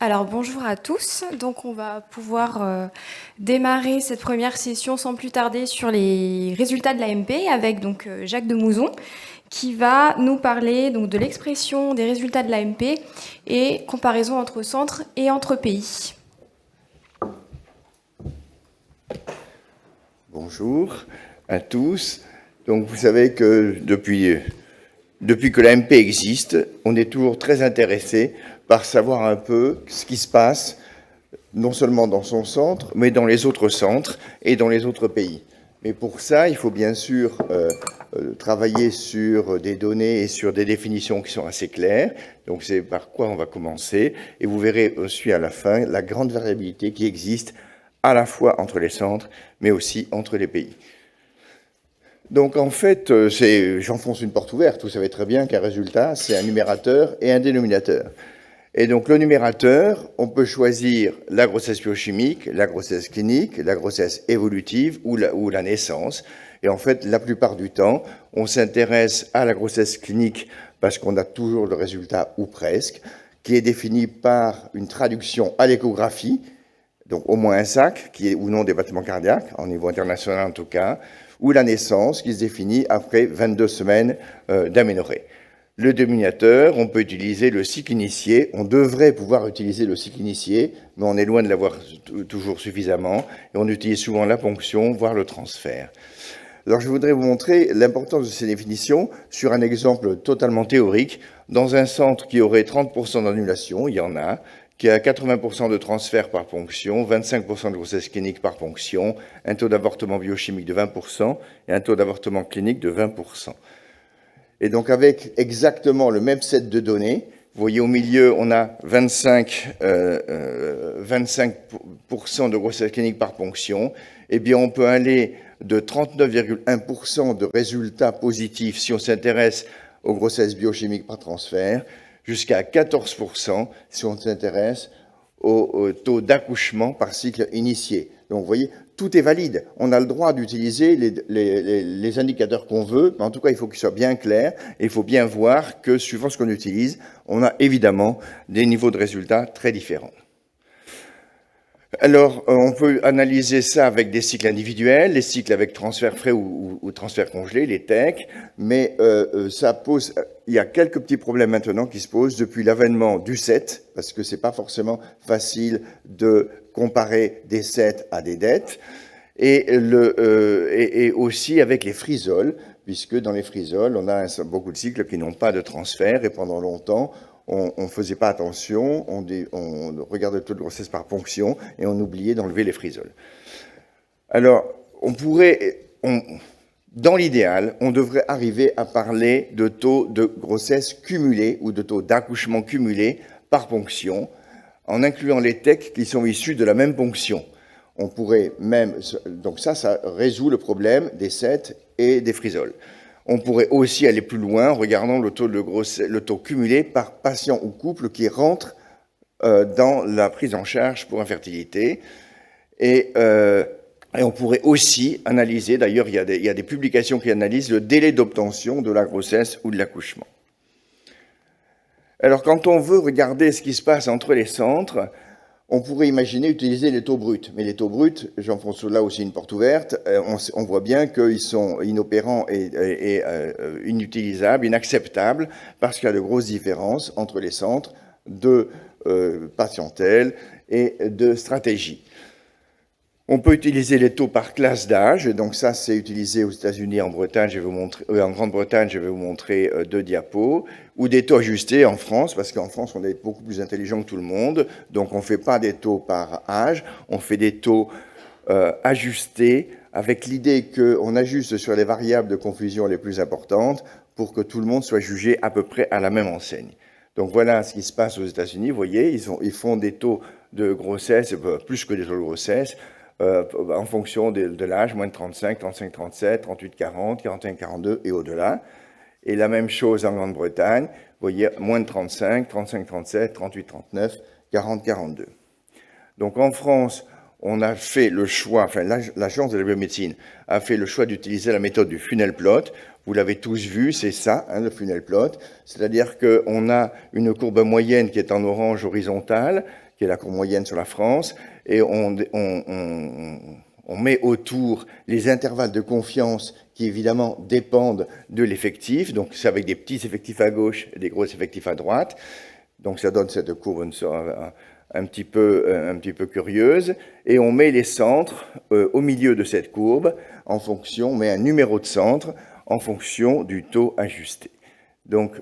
Alors bonjour à tous, donc on va pouvoir démarrer cette première session sans plus tarder sur les résultats de l'AMP avec donc Jacques Demouzon qui va nous parler donc de l'expression des résultats de l'AMP et comparaison entre centres et entre pays. Bonjour à tous. Donc vous savez que depuis que l'AMP existe, on est toujours très intéressé par savoir un peu ce qui se passe, non seulement dans son centre, mais dans les autres centres et dans les autres pays. Mais pour ça, il faut bien sûr travailler sur des données et sur des définitions qui sont assez claires. Donc c'est par quoi on va commencer. Et vous verrez aussi à la fin la grande variabilité qui existe à la fois entre les centres, mais aussi entre les pays. Donc en fait, j'enfonce une porte ouverte. Vous savez très bien qu'un résultat, c'est un numérateur et un dénominateur. Et donc le numérateur, on peut choisir la grossesse biochimique, la grossesse clinique, la grossesse évolutive ou la naissance. Et en fait, la plupart du temps, on s'intéresse à la grossesse clinique parce qu'on a toujours le résultat, ou presque, qui est défini par une traduction à l'échographie, donc au moins un sac, qui est ou non des battements cardiaques, au niveau international en tout cas, ou la naissance, qui se définit après 22 semaines d'aménorrhée. Le dénominateur, on peut utiliser le cycle initié, on devrait pouvoir utiliser le cycle initié, mais on est loin de l'avoir toujours suffisamment, et on utilise souvent la ponction, voire le transfert. Alors je voudrais vous montrer l'importance de ces définitions sur un exemple totalement théorique. Dans un centre qui aurait 30% d'annulation, il y en a, qui a 80% de transfert par ponction, 25% de grossesse clinique par ponction, un taux d'avortement biochimique de 20% et un taux d'avortement clinique de 20%. Et donc avec exactement le même set de données, vous voyez au milieu, on a 25% de grossesse clinique par ponction, eh bien on peut aller de 39,1% de résultats positifs si on s'intéresse aux grossesses biochimiques par transfert, jusqu'à 14% si on s'intéresse au taux d'accouchement par cycle initié. Donc vous voyez, tout est valide. On a le droit d'utiliser les indicateurs qu'on veut, mais en tout cas, il faut qu'ils soient bien clairs et il faut bien voir que, suivant ce qu'on utilise, on a évidemment des niveaux de résultats très différents. Alors, on peut analyser ça avec des cycles individuels, les cycles avec transfert frais ou transfert congelé, les TEC, mais il y a quelques petits problèmes maintenant qui se posent depuis l'avènement du SET, parce que c'est pas forcément facile de comparer des SET à des DET, et aussi avec les frisoles, puisque dans les frisoles, on a beaucoup de cycles qui n'ont pas de transfert, et pendant longtemps, on ne faisait pas attention, on regardait le taux de grossesse par ponction et on oubliait d'enlever les frisoles. Alors, dans l'idéal, on devrait arriver à parler de taux de grossesse cumulé ou de taux d'accouchement cumulé par ponction, en incluant les TEC qui sont issus de la même ponction. On pourrait même, donc ça résout le problème des SET et des frisoles. On pourrait aussi aller plus loin en regardant le taux cumulé par patient ou couple qui rentre dans la prise en charge pour infertilité. Et on pourrait aussi analyser, d'ailleurs il y a des publications qui analysent le délai d'obtention de la grossesse ou de l'accouchement. Alors quand on veut regarder ce qui se passe entre les centres, on pourrait imaginer utiliser les taux bruts. Mais les taux bruts, j'enfonce là aussi une porte ouverte, on voit bien qu'ils sont inopérants et inutilisables, inacceptables, parce qu'il y a de grosses différences entre les centres de patientèle et de stratégie. On peut utiliser les taux par classe d'âge, donc ça c'est utilisé aux États-Unis, en Bretagne, en Grande-Bretagne, je vais vous montrer 2 diapos, ou des taux ajustés en France, parce qu'en France on est beaucoup plus intelligent que tout le monde, donc on ne fait pas des taux par âge, on fait des taux ajustés, avec l'idée qu'on ajuste sur les variables de confusion les plus importantes pour que tout le monde soit jugé à peu près à la même enseigne. Donc voilà ce qui se passe aux États-Unis, vous voyez, ils font des taux de grossesse, plus que des taux de grossesse, en fonction de l'âge, moins de 35, 35-37, 38-40, 41-42 et au-delà. Et la même chose en Grande-Bretagne, vous voyez, moins de 35, 35-37, 38-39, 40-42. Donc en France, on a fait le choix, enfin l'Agence de la biomédecine a fait le choix d'utiliser la méthode du funnel plot. Vous l'avez tous vu, c'est ça, le funnel plot. C'est-à-dire qu'on a une courbe moyenne qui est en orange horizontale, qui est la courbe moyenne sur la France, et on met autour les intervalles de confiance qui, évidemment, dépendent de l'effectif. Donc, c'est avec des petits effectifs à gauche et des gros effectifs à droite. Donc, ça donne cette courbe un petit peu curieuse. Et on met les centres au milieu de cette courbe en fonction, on met un numéro de centre en fonction du taux ajusté. Donc,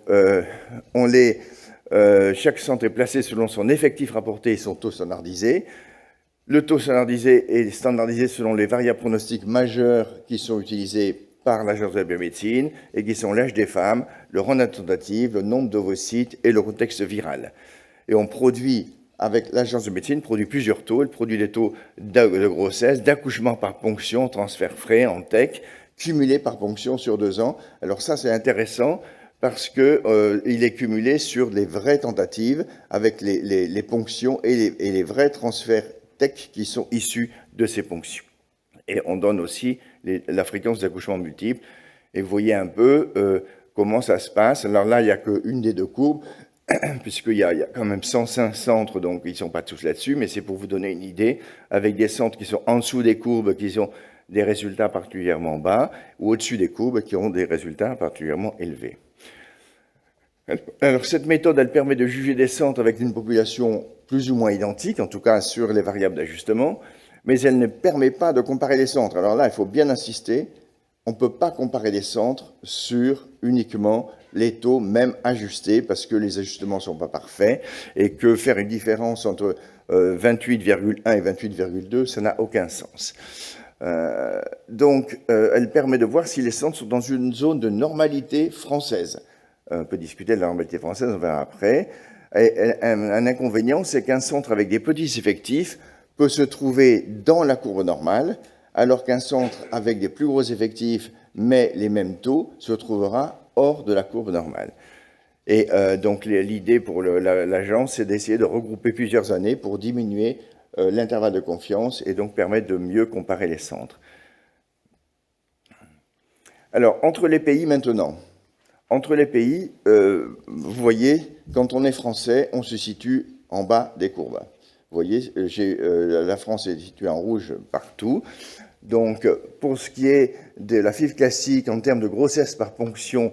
chaque centre est placé selon son effectif rapporté et son taux standardisé. Le taux standardisé est standardisé selon les variables pronostiques majeures qui sont utilisées par l'Agence de la biomédecine et qui sont l'âge des femmes, le rang de tentative, le nombre d'ovocytes et le contexte viral. Et on produit, avec l'Agence de médecine, plusieurs taux. Elle produit des taux de grossesse, d'accouchement par ponction, transfert frais, en TEC, cumulés par ponction sur 2 ans. Alors ça, c'est intéressant parce qu'il est cumulé sur les vraies tentatives avec les ponctions et les vrais transferts TEC qui sont issus de ces ponctions. Et on donne aussi la fréquence d'accouchement multiple. Et vous voyez un peu comment ça se passe. Alors là, il n'y a qu'une des 2 courbes, puisqu'il y a quand même 105 centres, donc ils ne sont pas tous là-dessus, mais c'est pour vous donner une idée, avec des centres qui sont en dessous des courbes, qui ont des résultats particulièrement bas, ou au-dessus des courbes, qui ont des résultats particulièrement élevés. Alors, cette méthode, elle permet de juger des centres avec une population plus ou moins identique, en tout cas sur les variables d'ajustement, mais elle ne permet pas de comparer les centres. Alors là, il faut bien insister, on ne peut pas comparer les centres sur uniquement les taux, même ajustés, parce que les ajustements ne sont pas parfaits, et que faire une différence entre 28,1 et 28,2, ça n'a aucun sens. Donc, elle permet de voir si les centres sont dans une zone de normalité française. On peut discuter de la normalité française, on verra après. Et un inconvénient, c'est qu'un centre avec des petits effectifs peut se trouver dans la courbe normale, alors qu'un centre avec des plus gros effectifs, mais les mêmes taux, se trouvera hors de la courbe normale. Et donc l'idée pour l'agence, c'est d'essayer de regrouper plusieurs années pour diminuer l'intervalle de confiance et donc permettre de mieux comparer les centres. Alors, entre les pays maintenant. Entre les pays, vous voyez, quand on est français, on se situe en bas des courbes. Vous voyez, la France est située en rouge partout. Donc, pour ce qui est de la FIV classique, en termes de grossesse par ponction,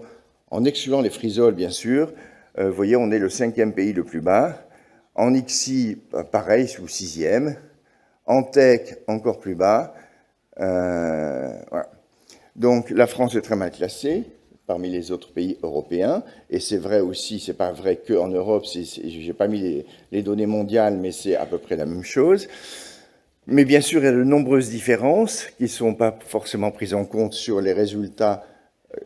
en excluant les frisoles, bien sûr, vous voyez, on est le 5e pays le plus bas. En ICSI, pareil, sous 6e. En TEC, encore plus bas. Voilà. Donc, la France est très mal classée parmi les autres pays européens, et c'est vrai aussi, c'est pas vrai qu'en Europe, j'ai pas mis les données mondiales, mais c'est à peu près la même chose. Mais bien sûr, il y a de nombreuses différences qui ne sont pas forcément prises en compte sur les résultats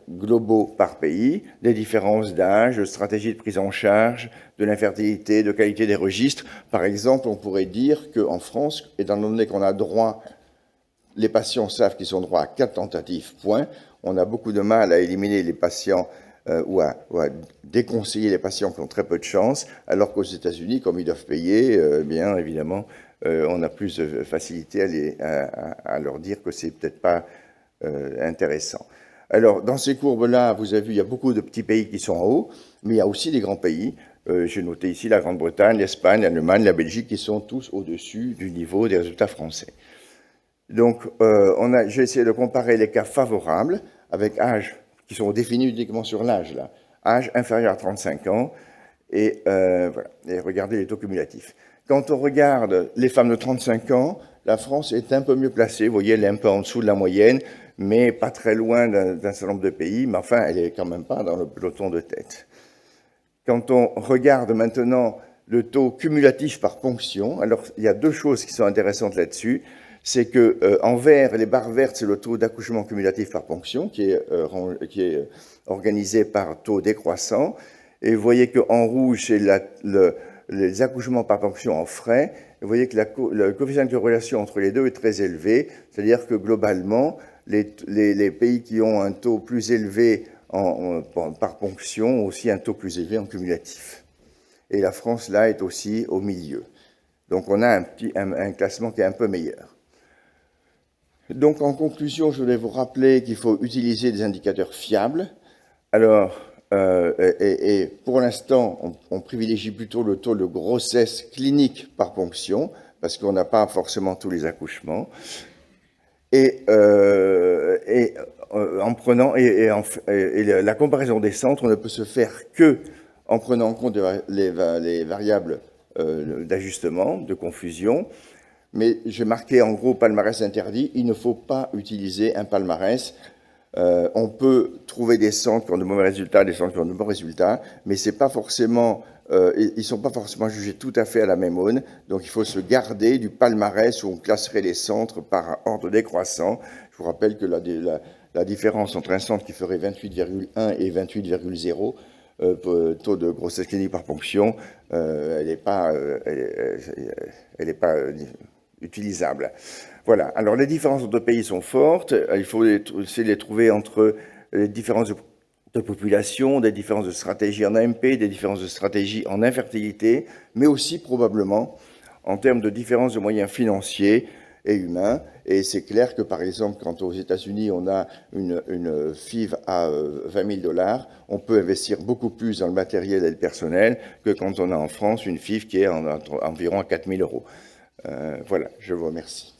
globaux par pays, des différences d'âge, de stratégie de prise en charge, de l'infertilité, de qualité des registres. Par exemple, on pourrait dire qu'en France, étant donné qu'on a droit, les patients savent qu'ils ont droit à 4 tentatives, point, on a beaucoup de mal à éliminer les patients ou à déconseiller les patients qui ont très peu de chance, alors qu'aux États-Unis, comme ils doivent payer, bien évidemment, on a plus de facilité à leur dire que c'est peut-être pas intéressant. Alors, dans ces courbes-là, vous avez vu, il y a beaucoup de petits pays qui sont en haut, mais il y a aussi des grands pays. J'ai noté ici la Grande-Bretagne, l'Espagne, l'Allemagne, la Belgique, qui sont tous au-dessus du niveau des résultats français. Donc, j'ai essayé de comparer les cas favorables avec âge, qui sont définis uniquement sur l'âge, là. Âge inférieur à 35 ans, et voilà. Et regardez les taux cumulatifs. Quand on regarde les femmes de 35 ans, la France est un peu mieux placée. Vous voyez, elle est un peu en dessous de la moyenne, mais pas très loin d'un certain nombre de pays, mais enfin, elle est quand même pas dans le peloton de tête. Quand on regarde maintenant le taux cumulatif par ponction, alors il y a 2 choses qui sont intéressantes là-dessus. C'est que en vert, les barres vertes, c'est le taux d'accouchement cumulatif par ponction qui est organisé par taux décroissant. Et vous voyez qu'en rouge, c'est les accouchements par ponction en frais. Et vous voyez que le coefficient de corrélation entre les deux est très élevé. C'est-à-dire que globalement, les pays qui ont un taux plus élevé par ponction ont aussi un taux plus élevé en cumulatif. Et la France, là, est aussi au milieu. Donc on a un classement qui est un peu meilleur. Donc, en conclusion, je voulais vous rappeler qu'il faut utiliser des indicateurs fiables. Alors, Et pour l'instant, on privilégie plutôt le taux de grossesse clinique par ponction, parce qu'on n'a pas forcément tous les accouchements. En prenant la comparaison des centres ne peut se faire que en prenant en compte les variables d'ajustement, de confusion. Mais j'ai marqué en gros palmarès interdit. Il ne faut pas utiliser un palmarès. On peut trouver des centres qui ont de mauvais résultats, des centres qui ont de bons résultats, mais c'est pas forcément, ils ne sont pas forcément jugés tout à fait à la même aune. Donc il faut se garder du palmarès où on classerait les centres par ordre décroissant. Je vous rappelle que la différence entre un centre qui ferait 28,1 et 28,0 taux de grossesse clinique par ponction, elle n'est pas utilisable. Voilà. Alors, les différences entre pays sont fortes. Il faut essayer de les trouver entre les différences de population, des différences de stratégie en AMP, des différences de stratégie en infertilité, mais aussi probablement en termes de différences de moyens financiers et humains. Et c'est clair que, par exemple, quand aux États-Unis, on a une FIV à $20 000, on peut investir beaucoup plus dans le matériel et le personnel que quand on a en France une FIV qui est environ à 4 000 €. Voilà, je vous remercie.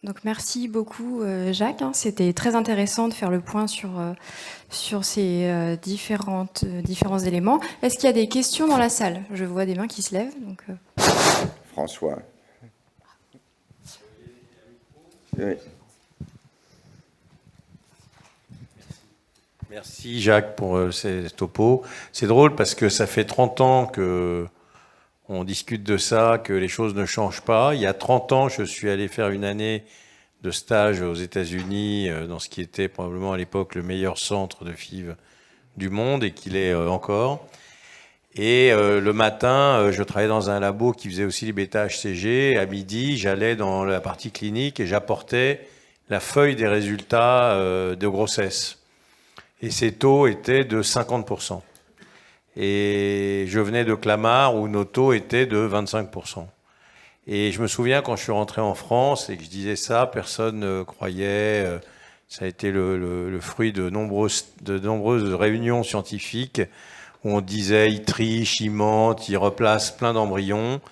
Donc merci beaucoup Jacques, c'était très intéressant de faire le point sur ces différents éléments. Est-ce qu'il y a des questions dans la salle? Je vois des mains qui se lèvent. Donc, François. Oui. Merci Jacques pour ces topos. C'est drôle parce que ça fait 30 ans qu'on discute de ça, que les choses ne changent pas. Il y a 30 ans, je suis allé faire une année de stage aux États-Unis dans ce qui était probablement à l'époque le meilleur centre de FIV du monde et qu'il est encore. Et le matin, je travaillais dans un labo qui faisait aussi les bêta-HCG. À midi, j'allais dans la partie clinique et j'apportais la feuille des résultats de grossesse. Et ces taux étaient de 50%. Et je venais de Clamart où nos taux étaient de 25%. Et je me souviens quand je suis rentré en France et que je disais ça, personne ne croyait. Ça a été le fruit de nombreuses réunions scientifiques où on disait ils trichent, ils mentent, ils replacent plein d'embryons.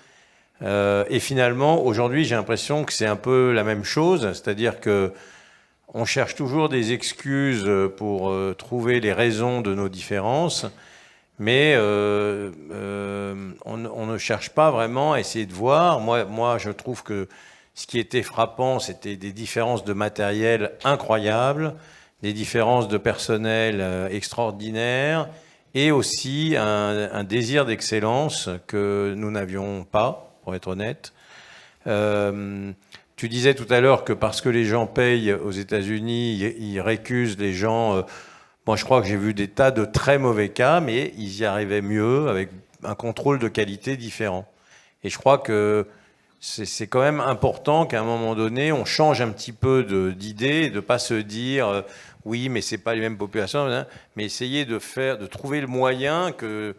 Et finalement, aujourd'hui, j'ai l'impression que c'est un peu la même chose, c'est-à-dire que on cherche toujours des excuses pour trouver les raisons de nos différences, mais on ne cherche pas vraiment à essayer de voir. Moi, je trouve que ce qui était frappant, c'était des différences de matériel incroyables, des différences de personnel extraordinaires, et aussi un désir d'excellence que nous n'avions pas, pour être honnête. Tu disais tout à l'heure que parce que les gens payent aux États-Unis, ils récusent les gens. Moi, je crois que j'ai vu des tas de très mauvais cas, mais ils y arrivaient mieux avec un contrôle de qualité différent. Et je crois que c'est quand même important qu'à un moment donné, on change un petit peu d'idée, de pas se dire oui, mais c'est pas les mêmes populations, hein, mais essayer de trouver le moyen que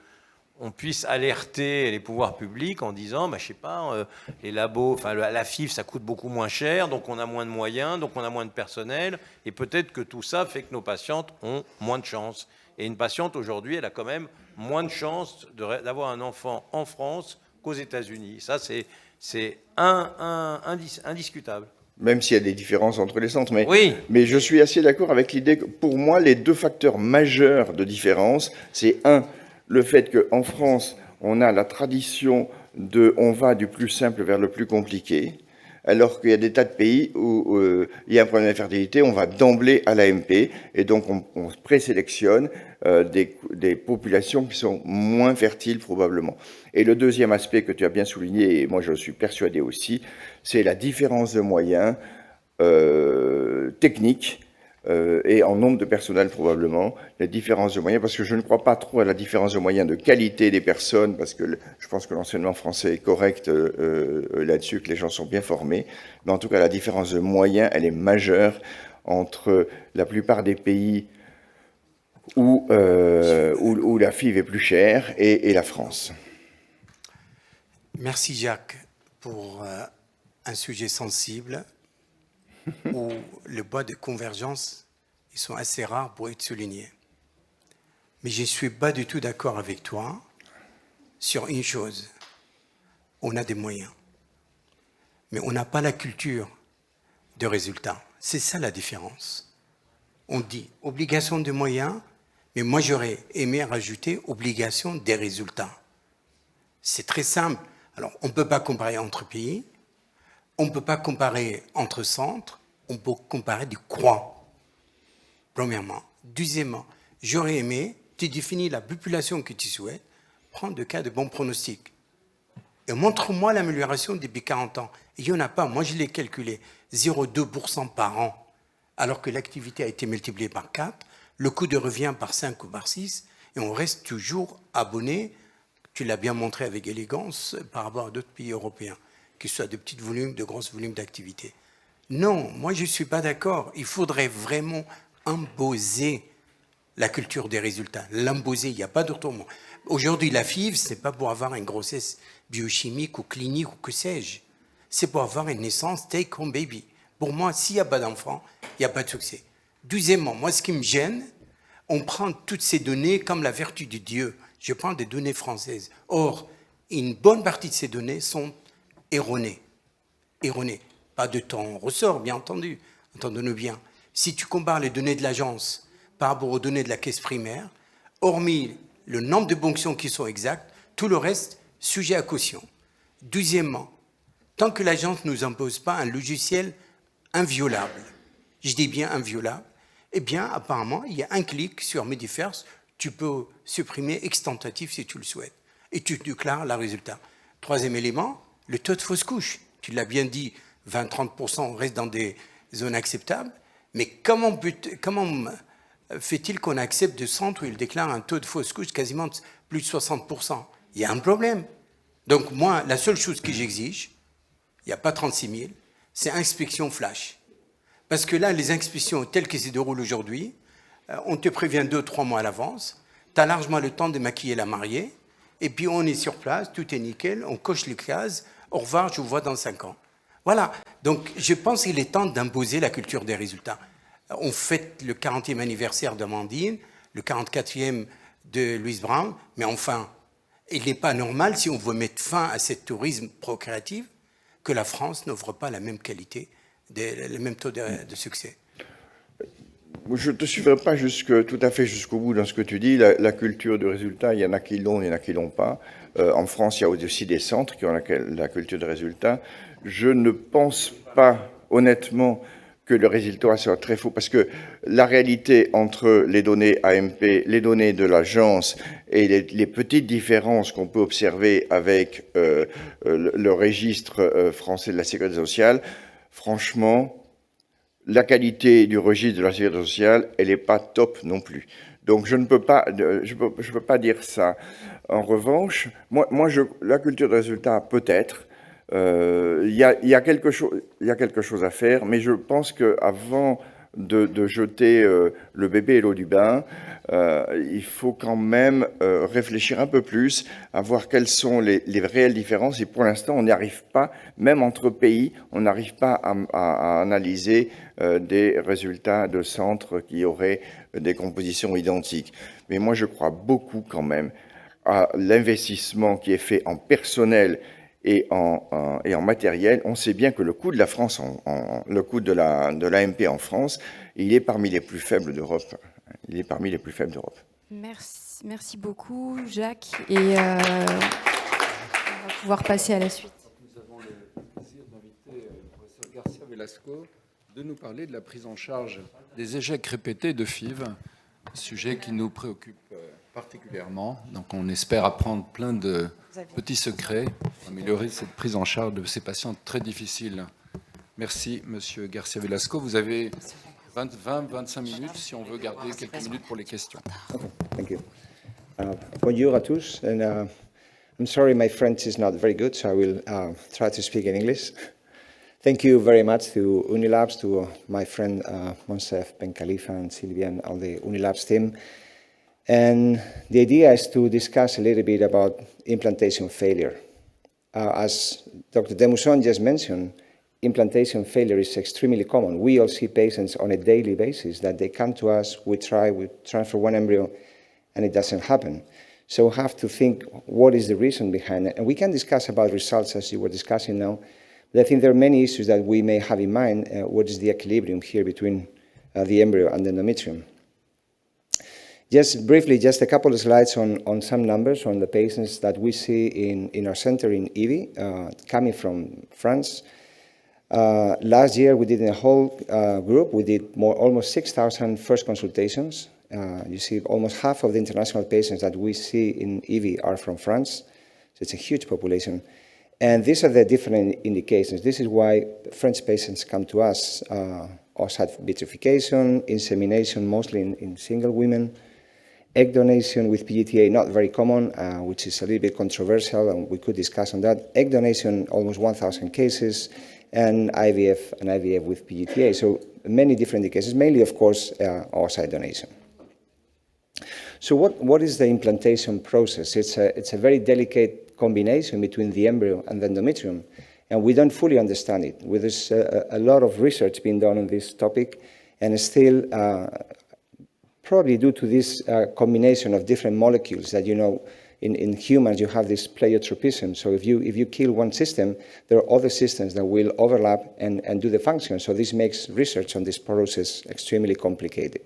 on puisse alerter les pouvoirs publics en disant, je sais pas, les labos, enfin la FIV, ça coûte beaucoup moins cher, donc on a moins de moyens, donc on a moins de personnel, et peut-être que tout ça fait que nos patientes ont moins de chance. Et une patiente aujourd'hui, elle a quand même moins de chances d'avoir un enfant en France qu'aux États-Unis. Ça, c'est indiscutable. Même s'il y a des différences entre les centres, oui. Mais je suis assez d'accord avec l'idée que pour moi, les deux facteurs majeurs de différence, c'est le fait qu'en France, on a la tradition on va du plus simple vers le plus compliqué, alors qu'il y a des tas de pays où il y a un problème d'infertilité, on va d'emblée à l'AMP, et donc on présélectionne des populations qui sont moins fertiles probablement. Et le deuxième aspect que tu as bien souligné, et moi je suis persuadé aussi, c'est la différence de moyens techniques, et en nombre de personnel probablement, la différence de moyens, parce que je ne crois pas trop à la différence de moyens de qualité des personnes, parce que je pense que l'enseignement français est correct là-dessus, que les gens sont bien formés, mais en tout cas la différence de moyens, elle est majeure entre la plupart des pays où la FIV est plus chère et la France. Merci Jacques pour un sujet sensible. où les points de convergence, ils sont assez rares pour être soulignés. Mais je ne suis pas du tout d'accord avec toi sur une chose. On a des moyens, mais on n'a pas la culture de résultat. C'est ça la différence. On dit obligation de moyens, mais moi j'aurais aimé rajouter obligation des résultats. C'est très simple. Alors, on ne peut pas comparer entre pays, on ne peut pas comparer entre centres, on peut comparer des croix, premièrement. Deuxièmement, j'aurais aimé, tu définis la population que tu souhaites, prendre des cas de bons pronostics. Et montre-moi l'amélioration depuis 40 ans. Il n'y en a pas. Moi, je l'ai calculé. 0,2% par an, alors que l'activité a été multipliée par 4, le coût de revient par 5 ou par 6, et on reste toujours abonné, tu l'as bien montré avec élégance, par rapport à d'autres pays européens, que ce soit de petits volumes, de gros volumes d'activité. Non, moi, je ne suis pas d'accord. Il faudrait vraiment imposer la culture des résultats. L'imposer, il n'y a pas d'autre mot. Aujourd'hui, la FIV, ce n'est pas pour avoir une grossesse biochimique ou clinique ou que sais-je. C'est pour avoir une naissance take home baby. Pour moi, s'il n'y a pas d'enfant, il n'y a pas de succès. Deuxièmement, moi, ce qui me gêne, on prend toutes ces données comme la vertu de Dieu. Je prends des données françaises. Or, une bonne partie de ces données sont erronées. Erronées. Pas de temps ressort, bien entendu. Entendons-nous bien. Si tu compares les données de l'agence par rapport aux données de la caisse primaire, hormis le nombre de ponctions qui sont exactes, tout le reste, sujet à caution. Deuxièmement, tant que l'agence ne nous impose pas un logiciel inviolable, je dis bien inviolable, eh bien, apparemment, il y a un clic sur Medifirst, tu peux supprimer extentatif si tu le souhaites, et tu déclares le résultat. Troisième élément, le taux de fausse couche. Tu l'as bien dit, 20-30% reste dans des zones acceptables, mais comment fait-il qu'on accepte de centres où il déclare un taux de fausse couche quasiment plus de 60%? Il y a un problème. Donc moi, la seule chose que j'exige, il n'y a pas 36 000, c'est inspection flash. Parce que là, les inspections telles qu'elles se déroulent aujourd'hui, on te prévient 2-3 mois à l'avance, tu as largement le temps de maquiller la mariée, et puis on est sur place, tout est nickel, on coche les cases, au revoir, je vous vois dans 5 ans. Voilà, donc je pense qu'il est temps d'imposer la culture des résultats. On fête le 40e anniversaire d'Amandine, le 44e de Louise Brown, mais enfin, il n'est pas normal, si on veut mettre fin à ce tourisme procréatif, que la France n'offre pas la même qualité, le même taux de succès. Je ne te suivrai pas tout à fait jusqu'au bout dans ce que tu dis. La culture du résultat, il y en a qui l'ont, il y en a qui ne l'ont pas. En France, il y a aussi des centres qui ont la culture du résultat. Je ne pense pas, honnêtement, que le résultat soit très faux, parce que la réalité entre les données AMP, les données de l'agence et les petites différences qu'on peut observer avec le registre français de la sécurité sociale, franchement, la qualité du registre de la sécurité sociale, elle n'est pas top non plus. Donc je ne peux pas, je peux pas dire ça. En revanche, la culture de résultat, peut-être. Il y a quelque chose à faire, mais je pense qu'avant de jeter le bébé et l'eau du bain, il faut quand même réfléchir un peu plus à voir quelles sont les réelles différences. Et pour l'instant, on n'y arrive pas, même entre pays, on n'arrive pas à analyser des résultats de centres qui auraient des compositions identiques. Mais moi, je crois beaucoup quand même à l'investissement qui est fait en personnel et en matériel. On sait bien que le coût de la France, le coût de l'AMP en France, il est parmi les plus faibles d'Europe. Il est parmi les plus faibles d'Europe. Merci beaucoup, Jacques. Et on va pouvoir passer à la suite. Nous avons le plaisir d'inviter le professeur Garcia Velasco de nous parler de la prise en charge des échecs répétés de FIV, sujet qui nous préoccupe particulièrement. Donc on espère apprendre plein de petits secrets pour améliorer cette prise en charge de ces patients très difficiles. Merci, Monsieur Garcia Velasco. Vous avez 20-25 minutes si on veut garder quelques minutes pour les questions. Okay, thank you. Bonjour à tous. And I'm sorry my French is not very good, so I will try to speak in English. Thank you very much to Unilabs, to my friend Monsef Ben Khalifa and Sylvia and all the Unilabs team. And the idea is to discuss a little bit about implantation failure. As Dr. Demusson just mentioned, implantation failure is extremely common. We all see patients on a daily basis that they come to us, we transfer one embryo, and it doesn't happen. So we have to think what is the reason behind it. And we can discuss about results as you were discussing now, but I think there are many issues that we may have in mind. What is the equilibrium here between the embryo and the endometrium? Just briefly, just a couple of slides on some numbers on the patients that we see in our center in EVI, coming from France. Last year, we did in a whole group, we did almost 6,000 first consultations. You see almost half of the international patients that we see in EVI are from France. So it's a huge population. And these are the different indications. This is why French patients come to us. Oocyte vitrification, insemination, mostly in single women. Egg donation with PGTA, not very common, which is a little bit controversial, and we could discuss on that. Egg donation, almost 1,000 cases, and IVF with PGTA. So many different cases, mainly, of course, oocyte donation. So what is the implantation process? It's a very delicate combination between the embryo and the endometrium, and we don't fully understand it. There's a lot of research being done on this topic, and still, probably due to this combination of different molecules that, in humans you have this pleiotropism. So if you kill one system, there are other systems that will overlap and do the function. So this makes research on this process extremely complicated.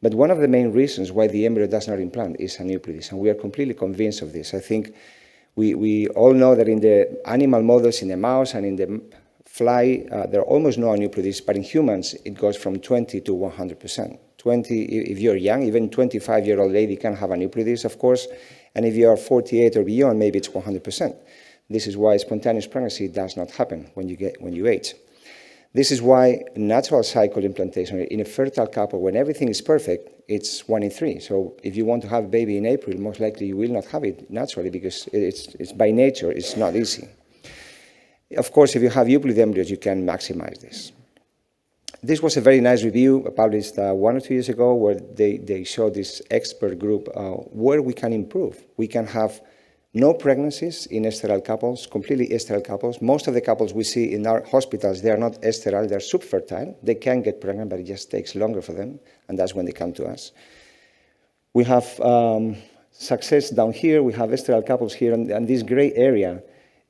But one of the main reasons why the embryo does not implant is aneuploidies, and we are completely convinced of this. I think we all know that in the animal models, in the mouse and in the fly, there are almost no aneuploidies, but in humans it goes from 20 to 100%. 20, if you're young, even 25-year-old lady can have aneuploidies, of course, and if you are 48 or beyond, maybe it's 100%. This is why spontaneous pregnancy does not happen when you age. This is why natural cycle implantation in a fertile couple, when everything is perfect, it's 1 in 3. So if you want to have a baby in April, most likely you will not have it naturally because it's by nature, it's not easy. Of course, if you have euploid embryos, you can maximize this. This was a very nice review published 1 or 2 years ago where they showed this expert group where we can improve. We can have no pregnancies in sterile couples, completely sterile couples. Most of the couples we see in our hospitals, they are not sterile, they're subfertile. They can get pregnant, but it just takes longer for them, and that's when they come to us. We have success down here, we have sterile couples here, and this gray area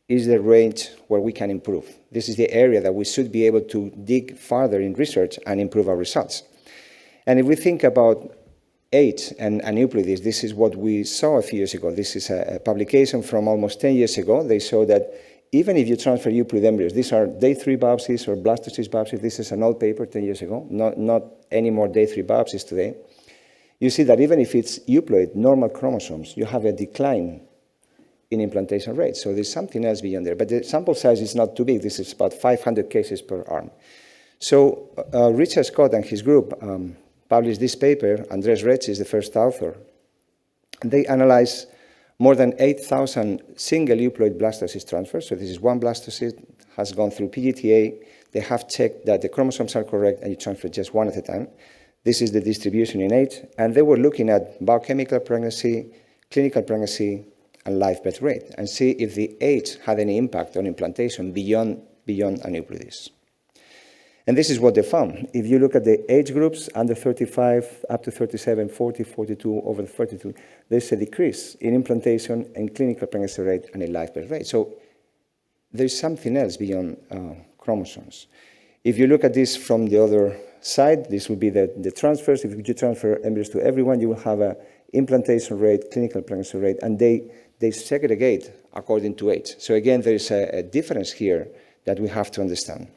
is the range where we can improve. This is the area that we should be able to dig further in research and improve our results. And if we think about age and aneuploidies, this is what we saw a few years ago. This is a publication from almost 10 years ago. They show that even if you transfer euploid embryos, these are day 3 biopsies or blastocyst biopsies. This is an old paper 10 years ago, not any more day 3 biopsies today. You see that even if it's euploid, normal chromosomes, you have a decline in implantation rate. So there's something else beyond there. But the sample size is not too big. This is about 500 cases per arm. So Richard Scott and his group published this paper. Andres Resch is the first author. And they analyzed more than 8,000 single euploid blastocyst transfers. So this is one blastocyst, has gone through PGTA. They have checked that the chromosomes are correct, and you transfer just one at a time. This is the distribution in age. And they were looking at biochemical pregnancy, clinical pregnancy, and live birth rate, and see if the age had any impact on implantation beyond aneuploidies. And this is what they found. If you look at the age groups, under 35, up to 37, 40, 42, over 32, there's a decrease in implantation and clinical pregnancy rate and a live birth rate. So there's something else beyond chromosomes. If you look at this from the other side, this would be the transfers. If you transfer embryos to everyone, you will have an implantation rate, clinical pregnancy rate, and they segregate according to age. So again, there is a difference here that we have to understand.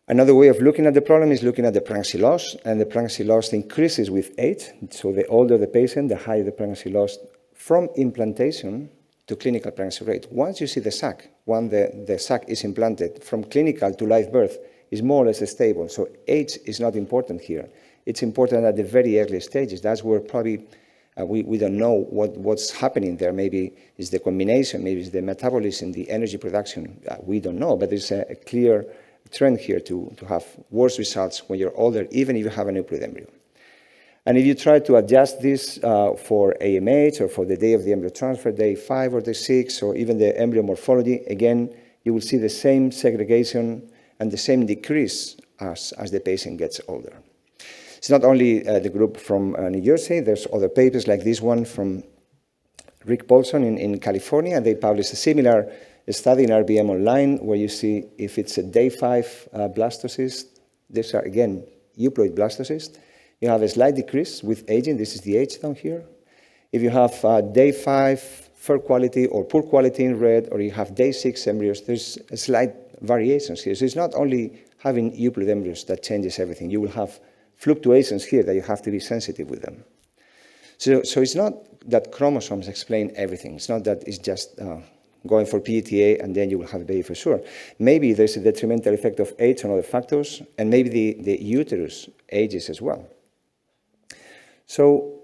Another way of looking at the problem is looking at the pregnancy loss, and the pregnancy loss increases with age. So the older the patient, the higher the pregnancy loss from implantation to clinical pregnancy rate. Once you see the sac, when the sac is implanted, from clinical to live birth is more or less stable. So age is not important here. It's important at the very early stages. That's where probably we don't know what's happening there. Maybe it's the combination, maybe it's the metabolism, the energy production. We don't know, but there's a clear trend here to have worse results when you're older, even if you have an euploid embryo. And if you try to adjust this for AMH or for the day of the embryo transfer, day 5 or day 6, or even the embryo morphology, again, you will see the same segregation and the same decrease as the patient gets older. It's not only the group from New Jersey, there's other papers like this one from Rick Paulson in California. They published a similar study in RBM Online where you see if it's a day 5 blastocyst, these are again euploid blastocyst, you have a slight decrease with aging. This is the age down here. If you have day 5 fair quality or poor quality in red, or you have day 6 embryos, there's a slight variations here. So it's not only having euploid embryos that changes everything. You will have fluctuations here that you have to be sensitive with them. So it's not that chromosomes explain everything. It's not that it's just going for PETA and then you will have a baby for sure. Maybe there's a detrimental effect of age and other factors, and maybe the uterus ages as well. So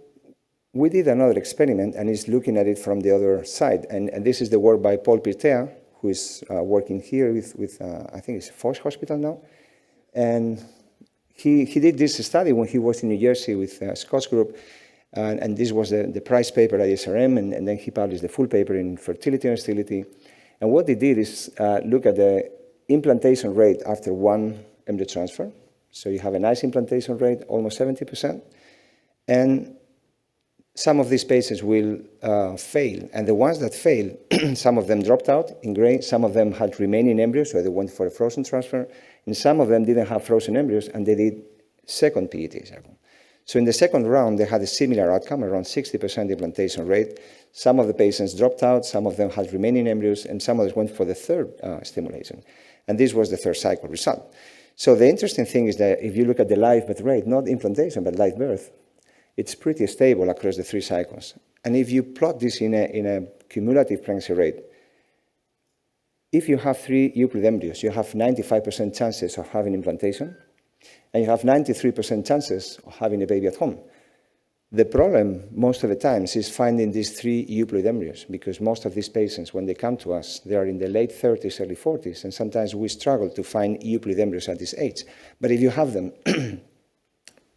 we did another experiment, and it's looking at it from the other side. And this is the work by Paul Pirtea, who is working here with I think it's Foch Hospital now. And he did this study when he was in New Jersey with Scott's group. And this was the prize paper at SRM, and then he published the full paper in Fertility and Sterility. And what they did is look at the implantation rate after one embryo transfer. So you have a nice implantation rate, almost 70%. And some of these patients will fail. And the ones that fail, some of them dropped out in gray, some of them had remaining embryos, so they went for a frozen transfer, and some of them didn't have frozen embryos, and they did second PET cycle. So in the second round, they had a similar outcome, around 60% implantation rate. Some of the patients dropped out, some of them had remaining embryos, and some of them went for the third stimulation. And this was the third cycle result. So the interesting thing is that if you look at the live birth rate, not implantation, but live birth, it's pretty stable across the 3 cycles. And if you plot this in a cumulative pregnancy rate, if you have 3 euploid embryos, you have 95% chances of having implantation, and you have 93% chances of having a baby at home. The problem, most of the times, is finding these 3 euploid embryos, because most of these patients, when they come to us, they are in the late 30s, early 40s, and sometimes we struggle to find euploid embryos at this age. But if you have them,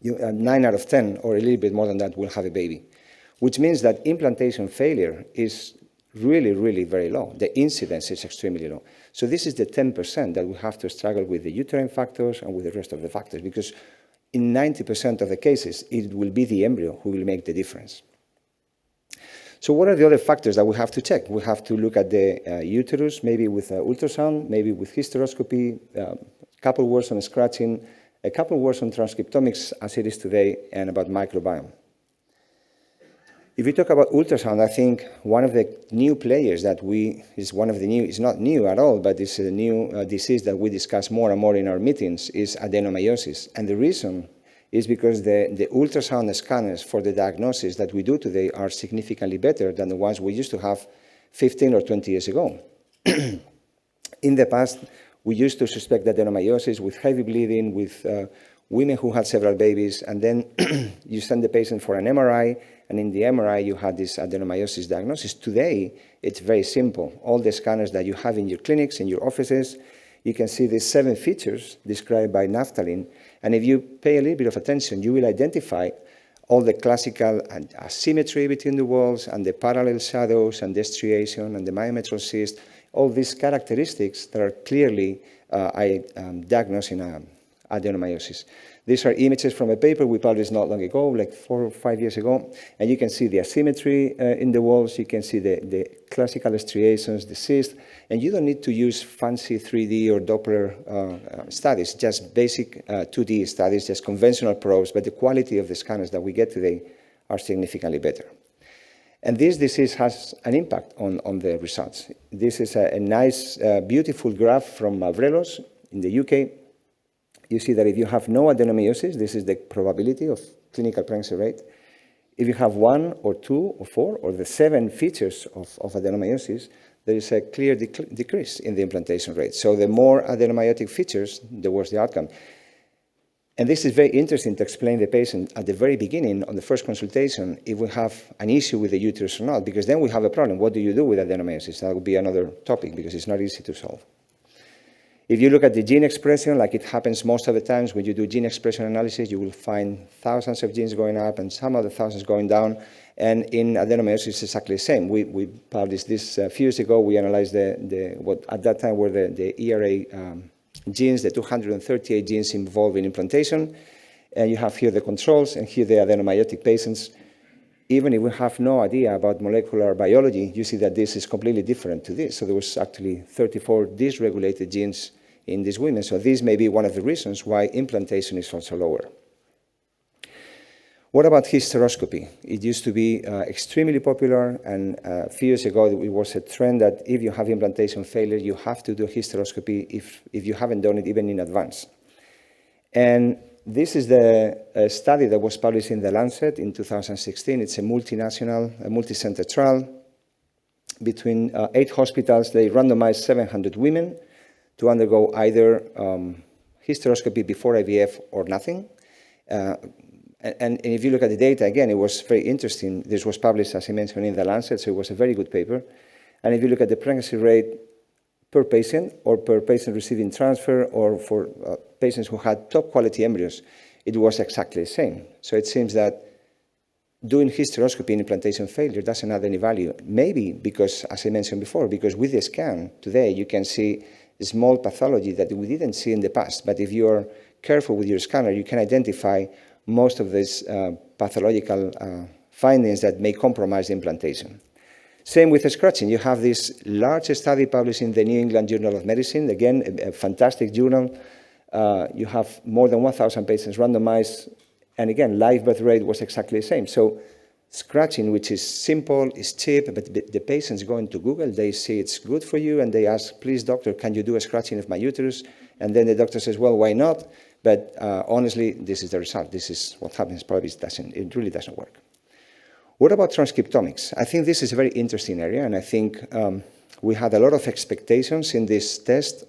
9 out of 10, or a little bit more than that, will have a baby, which means that implantation failure is really, really very low. The incidence is extremely low. So this is the 10% that we have to struggle with the uterine factors and with the rest of the factors, because in 90% of the cases, it will be the embryo who will make the difference. So what are the other factors that we have to check? We have to look at the uterus, maybe with ultrasound, maybe with hysteroscopy, a couple words on scratching, a couple words on transcriptomics as it is today, and about microbiome. If we talk about ultrasound, I think one of the new players that is not new at all, but it's a new disease that we discuss more and more in our meetings, is adenomyosis. And the reason is because the ultrasound scanners for the diagnosis that we do today are significantly better than the ones we used to have 15 or 20 years ago. In the past, we used to suspect adenomyosis with heavy bleeding, with women who had several babies, and then you send the patient for an MRI, and in the MRI you had this adenomyosis diagnosis. Today, it's very simple. All the scanners that you have in your clinics, in your offices, you can see these 7 features described by Naftalin, and if you pay a little bit of attention, you will identify all the classical asymmetry between the walls, and the parallel shadows, and the striation, and the myometrial cyst, all these characteristics that are clearly diagnosed in adenomyosis. These are images from a paper we published not long ago, like 4 or 5 years ago, and you can see the asymmetry in the walls, you can see the classical striations, the cyst, and you don't need to use fancy 3D or Doppler studies, just basic 2D studies, just conventional probes, but the quality of the scanners that we get today are significantly better. And this disease has an impact on the results. This is a nice, beautiful graph from Mavrelos in the UK. You see that if you have no adenomyosis, this is the probability of clinical pregnancy rate. If you have 1 or 2 or 4 or the 7 features of adenomyosis, there is a clear decrease in the implantation rate. So the more adenomyotic features, the worse the outcome. And this is very interesting to explain the patient at the very beginning, on the first consultation, if we have an issue with the uterus or not, because then we have a problem. What do you do with adenomyosis? That would be another topic, because it's not easy to solve. If you look at the gene expression, like it happens most of the times when you do gene expression analysis, you will find thousands of genes going up and some of the thousands going down. And in adenomyosis, it's exactly the same. We published this a few years ago. We analyzed what at that time were the ERA genes, the 238 genes involved in implantation. And you have here the controls and here the adenomyotic patients. Even if we have no idea about molecular biology, you see that this is completely different to this. So there was actually 34 dysregulated genes in these women. So this may be one of the reasons why implantation is also lower. What about hysteroscopy? It used to be extremely popular, and a few years ago it was a trend that if you have implantation failure, you have to do hysteroscopy if you haven't done it even in advance. And this is the study that was published in The Lancet in 2016. It's a multinational, a multi-center trial between 8 hospitals. They randomized 700 women to undergo either hysteroscopy before IVF or nothing. And if you look at the data, again, it was very interesting. This was published, as I mentioned, in The Lancet, so it was a very good paper. And if you look at the pregnancy rate per patient or per patient receiving transfer or for patients who had top quality embryos, it was exactly the same. So it seems that doing hysteroscopy in implantation failure doesn't add any value. Maybe because, as I mentioned before, because with the scan today, you can see small pathology that we didn't see in the past. But if you're careful with your scanner, you can identify most of these pathological findings that may compromise the implantation. Same with the scratching. You have this large study published in the New England Journal of Medicine, again, a fantastic journal. You have more than 1,000 patients randomized, and again, live birth rate was exactly the same. So scratching, which is simple, is cheap, but the patients go into Google, they see it's good for you, and they ask, please, doctor, can you do a scratching of my uterus? And then the doctor says, well, why not? But honestly, this is the result. This is what happens. Probably it really doesn't work. What about transcriptomics? I think this is a very interesting area, and I think we had a lot of expectations in this test.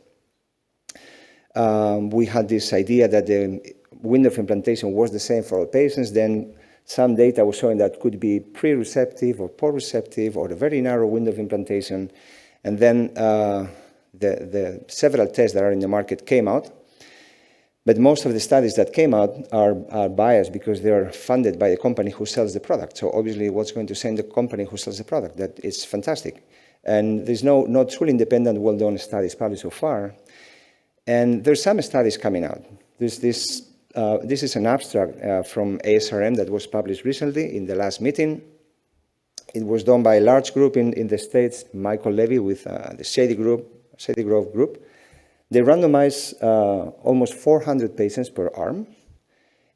We had this idea that the window of implantation was the same for all patients. Then some data was showing that could be pre-receptive or post-receptive or a very narrow window of implantation. And then the several tests that are in the market came out. But most of the studies that came out are biased because they are funded by the company who sells the product. So obviously, what's going to send the company who sells the product? That is fantastic. And there's no truly independent, well-done studies published so far. And there's some studies coming out. This is an abstract from ASRM that was published recently in the last meeting. It was done by a large group in the States, Michael Levy with the Shady Grove group. They randomized almost 400 patients per arm.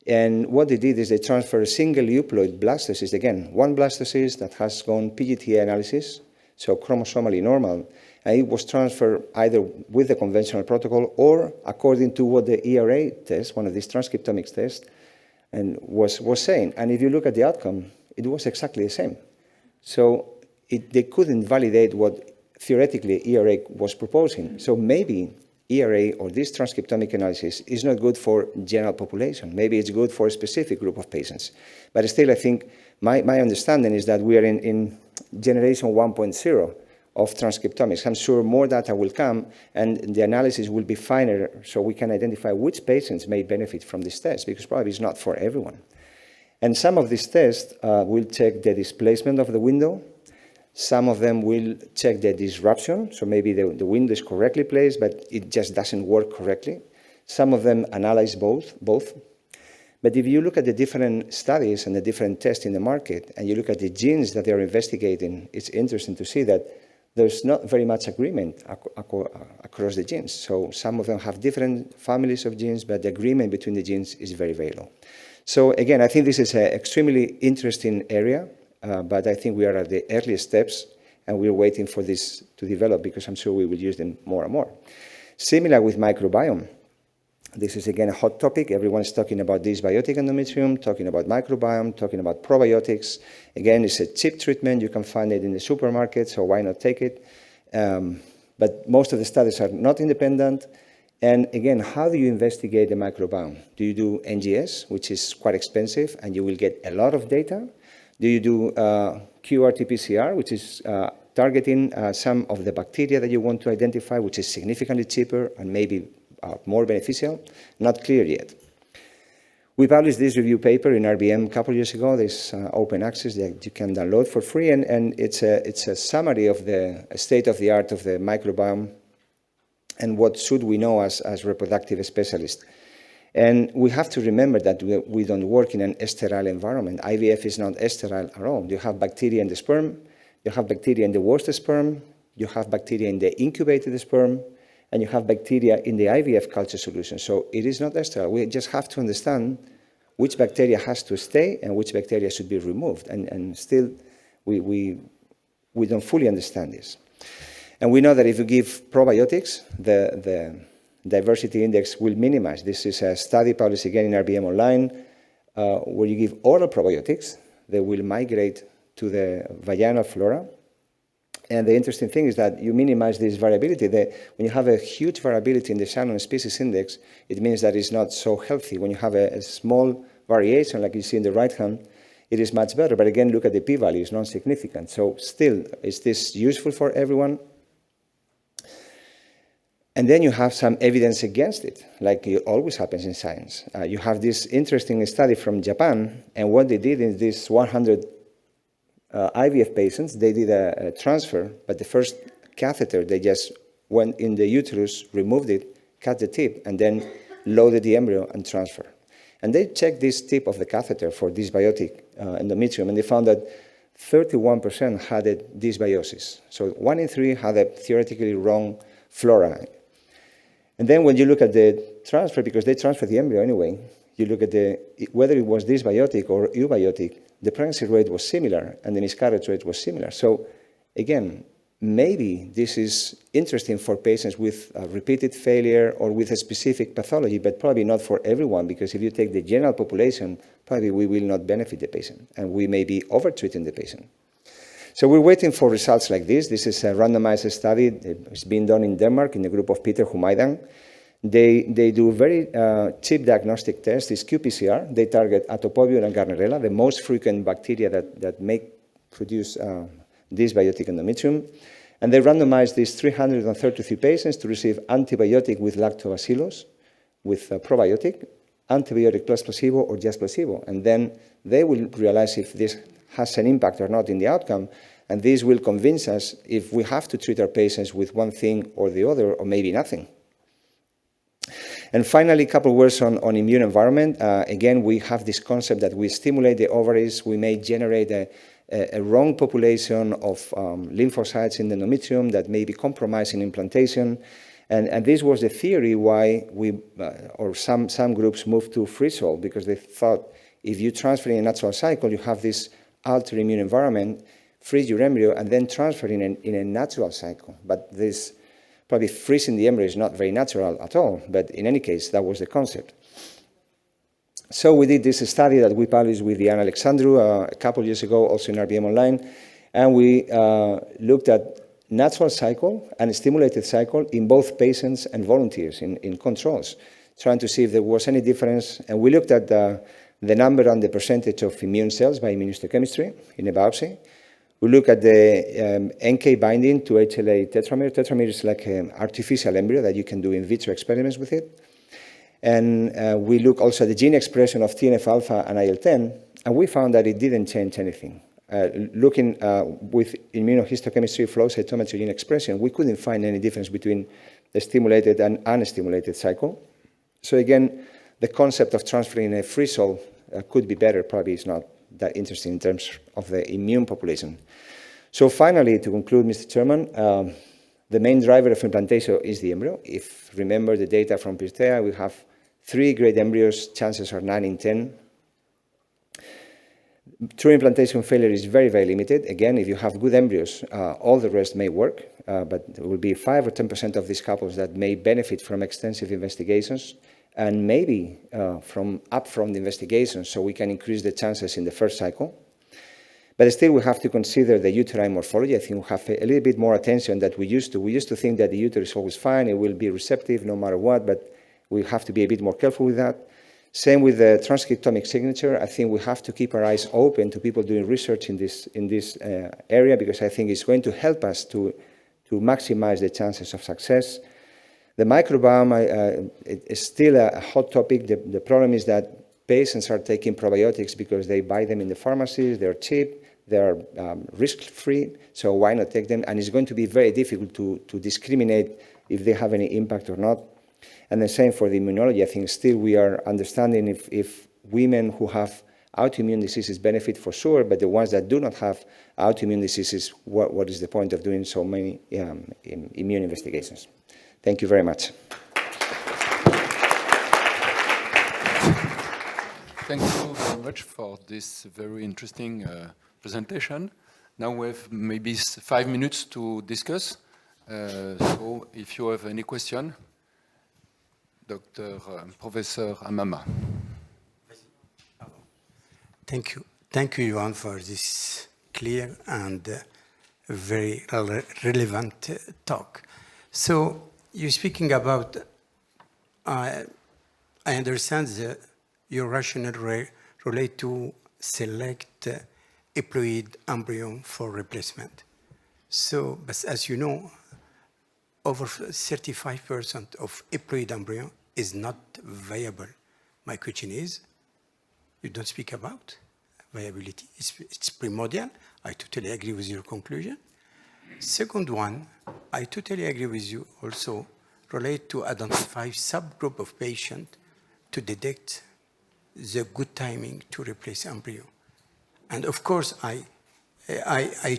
And what they did is they transferred a single euploid blastocyst, again, one blastocyst that has gone PGT-A analysis, so chromosomally normal. And it was transferred either with the conventional protocol or according to what the ERA test, one of these transcriptomics tests, and was saying. And if you look at the outcome, it was exactly the same. So they couldn't validate what theoretically ERA was proposing. So maybe ERA or this transcriptomic analysis is not good for general population. Maybe it's good for a specific group of patients. But still, I think my understanding is that we are in generation 1.0 of transcriptomics. I'm sure more data will come, and the analysis will be finer so we can identify which patients may benefit from this test, because probably it's not for everyone. And some of these tests will check the displacement of the window. Some of them will check the disruption, so maybe the window is correctly placed, but it just doesn't work correctly. Some of them analyze both. But if you look at the different studies and the different tests in the market, and you look at the genes that they're investigating, it's interesting to see that there's not very much agreement across the genes. So some of them have different families of genes, but the agreement between the genes is very, very low. So again, I think this is an extremely interesting area. But I think we are at the earliest steps, and we're waiting for this to develop because I'm sure we will use them more and more. Similar with microbiome. This is, again, a hot topic. Everyone's talking about dysbiotic endometrium, talking about microbiome, talking about probiotics. Again, it's a cheap treatment. You can find it in the supermarket, so why not take it? But most of the studies are not independent. And again, how do you investigate the microbiome? Do you do NGS, which is quite expensive, and you will get a lot of data? Do you do QRT-PCR, which is targeting some of the bacteria that you want to identify, which is significantly cheaper and maybe more beneficial, not clear yet. We published this review paper in RBM a couple years ago. There's open access that you can download for free, and it's a summary of the state of the art of the microbiome and what should we know as reproductive specialists. And we have to remember that we don't work in an sterile environment. IVF is not sterile at all. You have bacteria in the sperm, you have bacteria in the worst sperm, you have bacteria in the incubated sperm, and you have bacteria in the IVF culture solution. So it is not sterile. We just have to understand which bacteria has to stay and which bacteria should be removed. And still, we don't fully understand this. And we know that if you give probiotics, the diversity index will minimize. This is a study published again in RBM Online, where you give oral probiotics, they will migrate to the vaginal flora. And the interesting thing is that you minimize this variability. When you have a huge variability in the Shannon species index, it means that it's not so healthy. When you have a small variation, like you see in the right hand, it is much better. But again, look at the p-value, it's non-significant. So still, is this useful for everyone? And then you have some evidence against it, like it always happens in science. You have this interesting study from Japan, and what they did in these 100 IVF patients, they did a transfer, but the first catheter, they just went in the uterus, removed it, cut the tip, and then loaded the embryo and transfer. And they checked this tip of the catheter for dysbiotic endometrium, and they found that 31% had a dysbiosis. So 1 in 3 had a theoretically wrong flora. And then when you look at the transfer, because they transfer the embryo anyway, you look at whether it was dysbiotic or eubiotic, the pregnancy rate was similar and the miscarriage rate was similar. So again, maybe this is interesting for patients with repeated failure or with a specific pathology, but probably not for everyone, because if you take the general population, probably we will not benefit the patient, and we may be over-treating the patient. So we're waiting for results like this. This is a randomized study. It's been done in Denmark in the group of Peter Humaydan. They do very cheap diagnostic tests. It's qPCR. They target Atopobium and Gardnerella, the most frequent bacteria that produce dysbiotic endometrium. And they randomized these 333 patients to receive antibiotic with lactobacillus, with probiotic, antibiotic plus placebo, or just placebo. And then they will realize if this has an impact or not in the outcome. And this will convince us if we have to treat our patients with one thing or the other, or maybe nothing. And finally, a couple of words on immune environment. Again, we have this concept that we stimulate the ovaries, we may generate a wrong population of lymphocytes in the endometrium that may be compromised in implantation. And this was the theory why some groups moved to freeze-all, because they thought if you transfer in a natural cycle, you have this altered immune environment, freeze your embryo, and then transfer in a natural cycle. But this probably freezing the embryo is not very natural at all, but in any case, that was the concept. So we did this study that we published with Diana Alexandru a couple years ago, also in RBM Online, and we looked at natural cycle and stimulated cycle in both patients and volunteers, in controls, trying to see if there was any difference. And we looked at the number and the percentage of immune cells by immunohistochemistry in a biopsy. We look at the NK binding to HLA tetramer. Tetramer is like an artificial embryo that you can do in vitro experiments with it. And we look also at the gene expression of TNF-alpha and IL-10, and we found that it didn't change anything. Looking with immunohistochemistry flow cytometry gene expression, we couldn't find any difference between the stimulated and unstimulated cycle. So again, the concept of transferring a freeze-all could be better, probably is not that interesting in terms of the immune population. So finally, to conclude, Mr. Chairman, the main driver of implantation is the embryo. If remember the data from Pirtea, we have 3 great embryos, chances are 9 in 10. True implantation failure is very, very limited. Again, if you have good embryos, all the rest may work, but there will be 5 or 10% of these couples that may benefit from extensive investigations, and maybe from upfront investigations, so we can increase the chances in the first cycle. But still, we have to consider the uterine morphology. I think we have a little bit more attention than we used to. We used to think that the uterus is always fine, it will be receptive no matter what, but we have to be a bit more careful with that. Same with the transcriptomic signature. I think we have to keep our eyes open to people doing research in this area, because I think it's going to help us to maximize the chances of success. The microbiome is still a hot topic. The problem is that patients are taking probiotics because they buy them in the pharmacies, they're cheap, they're risk-free, so why not take them? And it's going to be very difficult to discriminate if they have any impact or not. And the same for the immunology. I think still we are understanding if women who have autoimmune diseases benefit for sure, but the ones that do not have autoimmune diseases, what is the point of doing so many immune investigations? Thank you very much. Thank you very much for this very interesting presentation. Now we have maybe 5 minutes to discuss. So if you have any question, Professor Amama. Thank you. Thank you, Johan, for this clear and very relevant talk. So you're speaking about, I understand your rationale relate to select haploid embryo for replacement. So, but as you know, over 35% of haploid embryo is not viable. My question is, you don't speak about viability. It's primordial. I totally agree with your conclusion. Second one, I totally agree with you also, relate to identify subgroup of patients to detect the good timing to replace embryo. And of course, I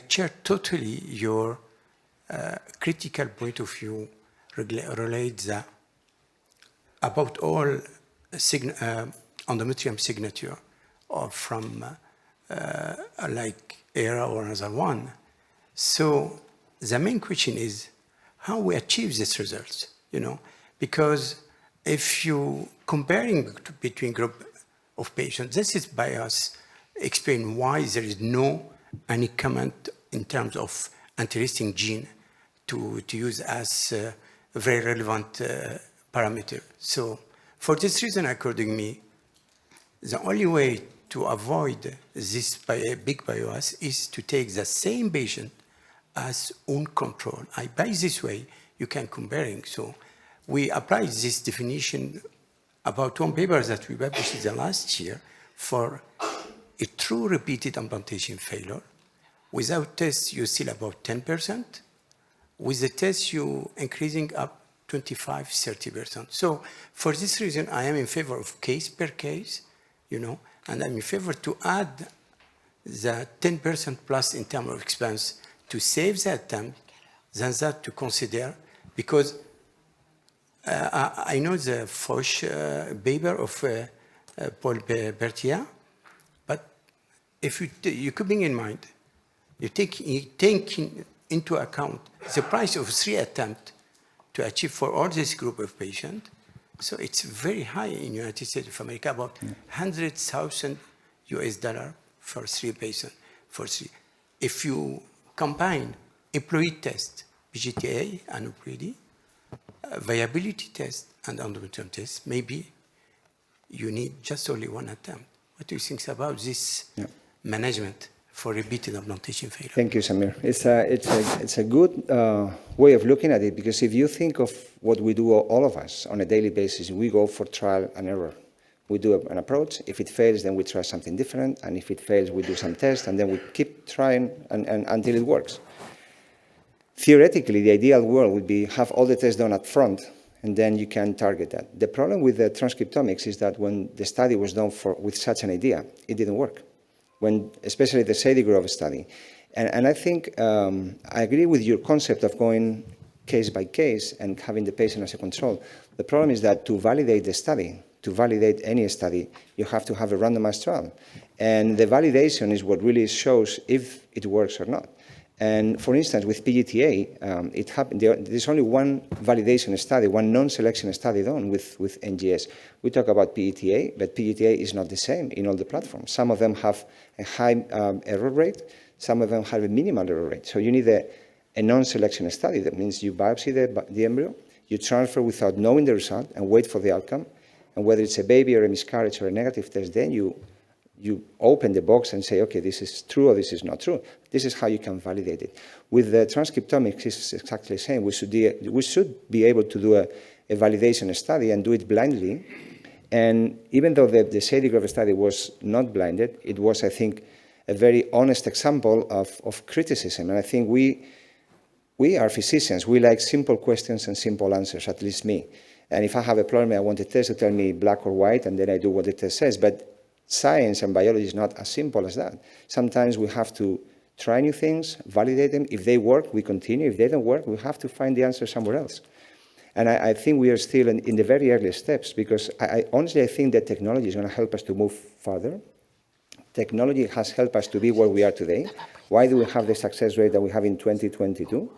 share totally your critical point of view relates about all endometrium signature or from like ERA or another one. So the main question is how we achieve these results, you know, because if you comparing between group of patients, this is bias explain why there is no any comment in terms of interesting gene to use as a very relevant parameter. So for this reason, according to me, the only way to avoid this big bias is to take the same patient as own control. By this way, you can comparing. So we applied this definition about one paper that we published the last year for a true repeated implantation failure. Without test, you still about 10%. With the test, you increasing up 25, 30%. So for this reason, I am in favor of case per case, you know, and I'm in favor to add the 10% plus in terms of expense to save the attempt than that to consider, because I know the Foch paper of Paul Berthier, but if you keeping in mind, you take into account the price of 3 attempts to achieve for all this group of patients, so it's very high in the United States of America, about $100,000 for 3 patients, for 3. If you combine haploid test, PGTA and haploidy, viability test and endometrium test, maybe you need just only 1 attempt. What do you think about this management for repeated implantation failure? Thank you, Samir. It's a good way of looking at it, because if you think of what we do, all of us, on a daily basis, we go for trial and error. We do an approach. If it fails, then we try something different. And if it fails, we do some tests, and then we keep trying until it works. Theoretically, the ideal world would be have all the tests done up front, and then you can target that. The problem with the transcriptomics is that when the study was done with such an idea, it didn't work. Especially the Sadie Grove study. And I think I agree with your concept of going case by case and having the patient as a control. The problem is that to validate the study, to validate any study, you have to have a randomized trial. And the validation is what really shows if it works or not. And for instance, with PGTA, it happened. There's only one validation study, one non-selection study done with NGS. We talk about PGTA, but PGTA is not the same in all the platforms. Some of them have a high error rate. Some of them have a minimal error rate. So you need a non-selection study. That means you biopsy the embryo, you transfer without knowing the result, and wait for the outcome. And whether it's a baby or a miscarriage or a negative test, then you open the box and say, okay, this is true or this is not true. This is how you can validate it. With the transcriptomics, it's exactly the same. We should be able to do a validation study and do it blindly. And even though the Sadie Grove study was not blinded, it was, I think, a very honest example of criticism. And I think we are physicians. We like simple questions and simple answers, at least me. And if I have a problem, I want the test to tell me black or white, and then I do what the test says. But science and biology is not as simple as that. Sometimes we have to try new things, validate them. If they work, we continue. If they don't work, we have to find the answer somewhere else. And I think we are still in the very early steps, because honestly, I think that technology is going to help us to move further. Technology has helped us to be where we are today. Why do we have the success rate that we have in 2022?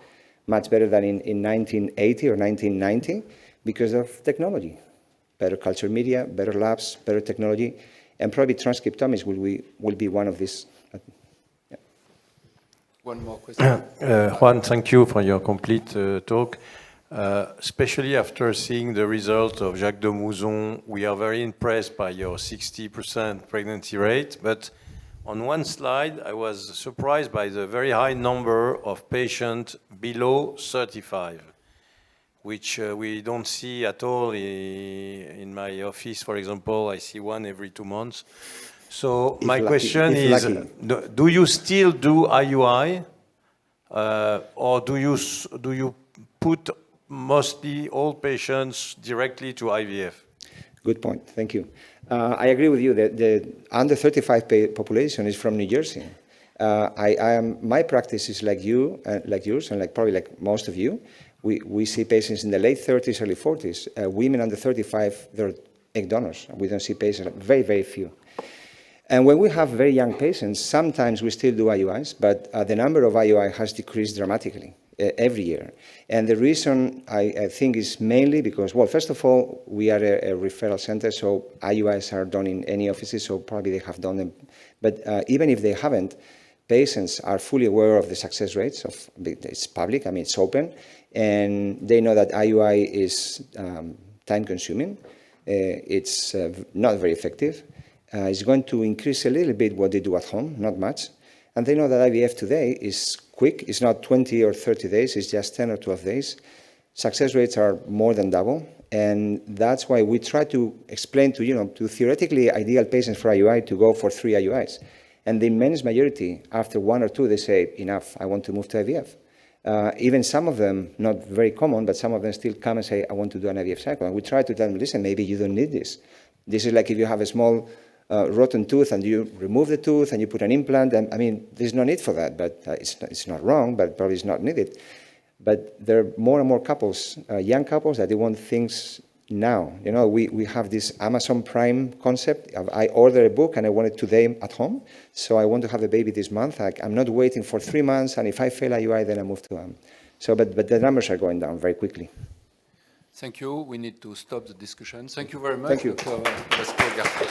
Much better than in 1980 or 1990, because of technology. Better culture media, better labs, better technology, and probably transcriptomics will be one of these. Yeah. One more question. Juan, thank you for your complete talk. Especially after seeing the result of Jacques de Mouzon, we are very impressed by your 60% pregnancy rate. But on one slide, I was surprised by the very high number of patients below 35, which we don't see at all in my office. For example, I see one every 2 months. So my question is, do you still do IUI, or do you put mostly all patients directly to IVF? Good point. Thank you. I agree with you that the under 35 population is from New Jersey. My practice is like yours, and probably like most of you. We see patients in the late 30s, early 40s. Women under 35, they're egg donors. We don't see patients, very, very few. And when we have very young patients, sometimes we still do IUIs, but the number of IUI has decreased dramatically every year. And the reason, I think, is mainly because, well, first of all, we are a referral center, so IUIs are done in any offices, so probably they have done them. But even if they haven't, patients are fully aware of the success rates. It's public, I mean, it's open, and they know that IUI is time-consuming. It's not very effective. It's going to increase a little bit what they do at home, not much. And they know that IVF today is quick. It's not 20 or 30 days. It's just 10 or 12 days. Success rates are more than double. And that's why we try to explain to theoretically ideal patients for IUI to go for 3 IUIs. And the immense majority, after 1 or 2, they say, enough, I want to move to IVF. Even some of them, not very common, but some of them still come and say, I want to do an IVF cycle. And we try to tell them, listen, maybe you don't need this. This is like if you have a small rotten tooth and you remove the tooth and you put an implant. And, I mean, there's no need for that, but it's not wrong, but probably it's not needed. But there are more and more couples, young couples, that they want things now. You know, we have this Amazon Prime concept. I order a book and I want it today at home. So I want to have a baby this month. I'm not waiting for 3 months, and if I fail IUI, then I move to but the numbers are going down very quickly. Thank you. We need to stop the discussion. Thank you very much. Thank you. Dr. Lascaux-Garcia.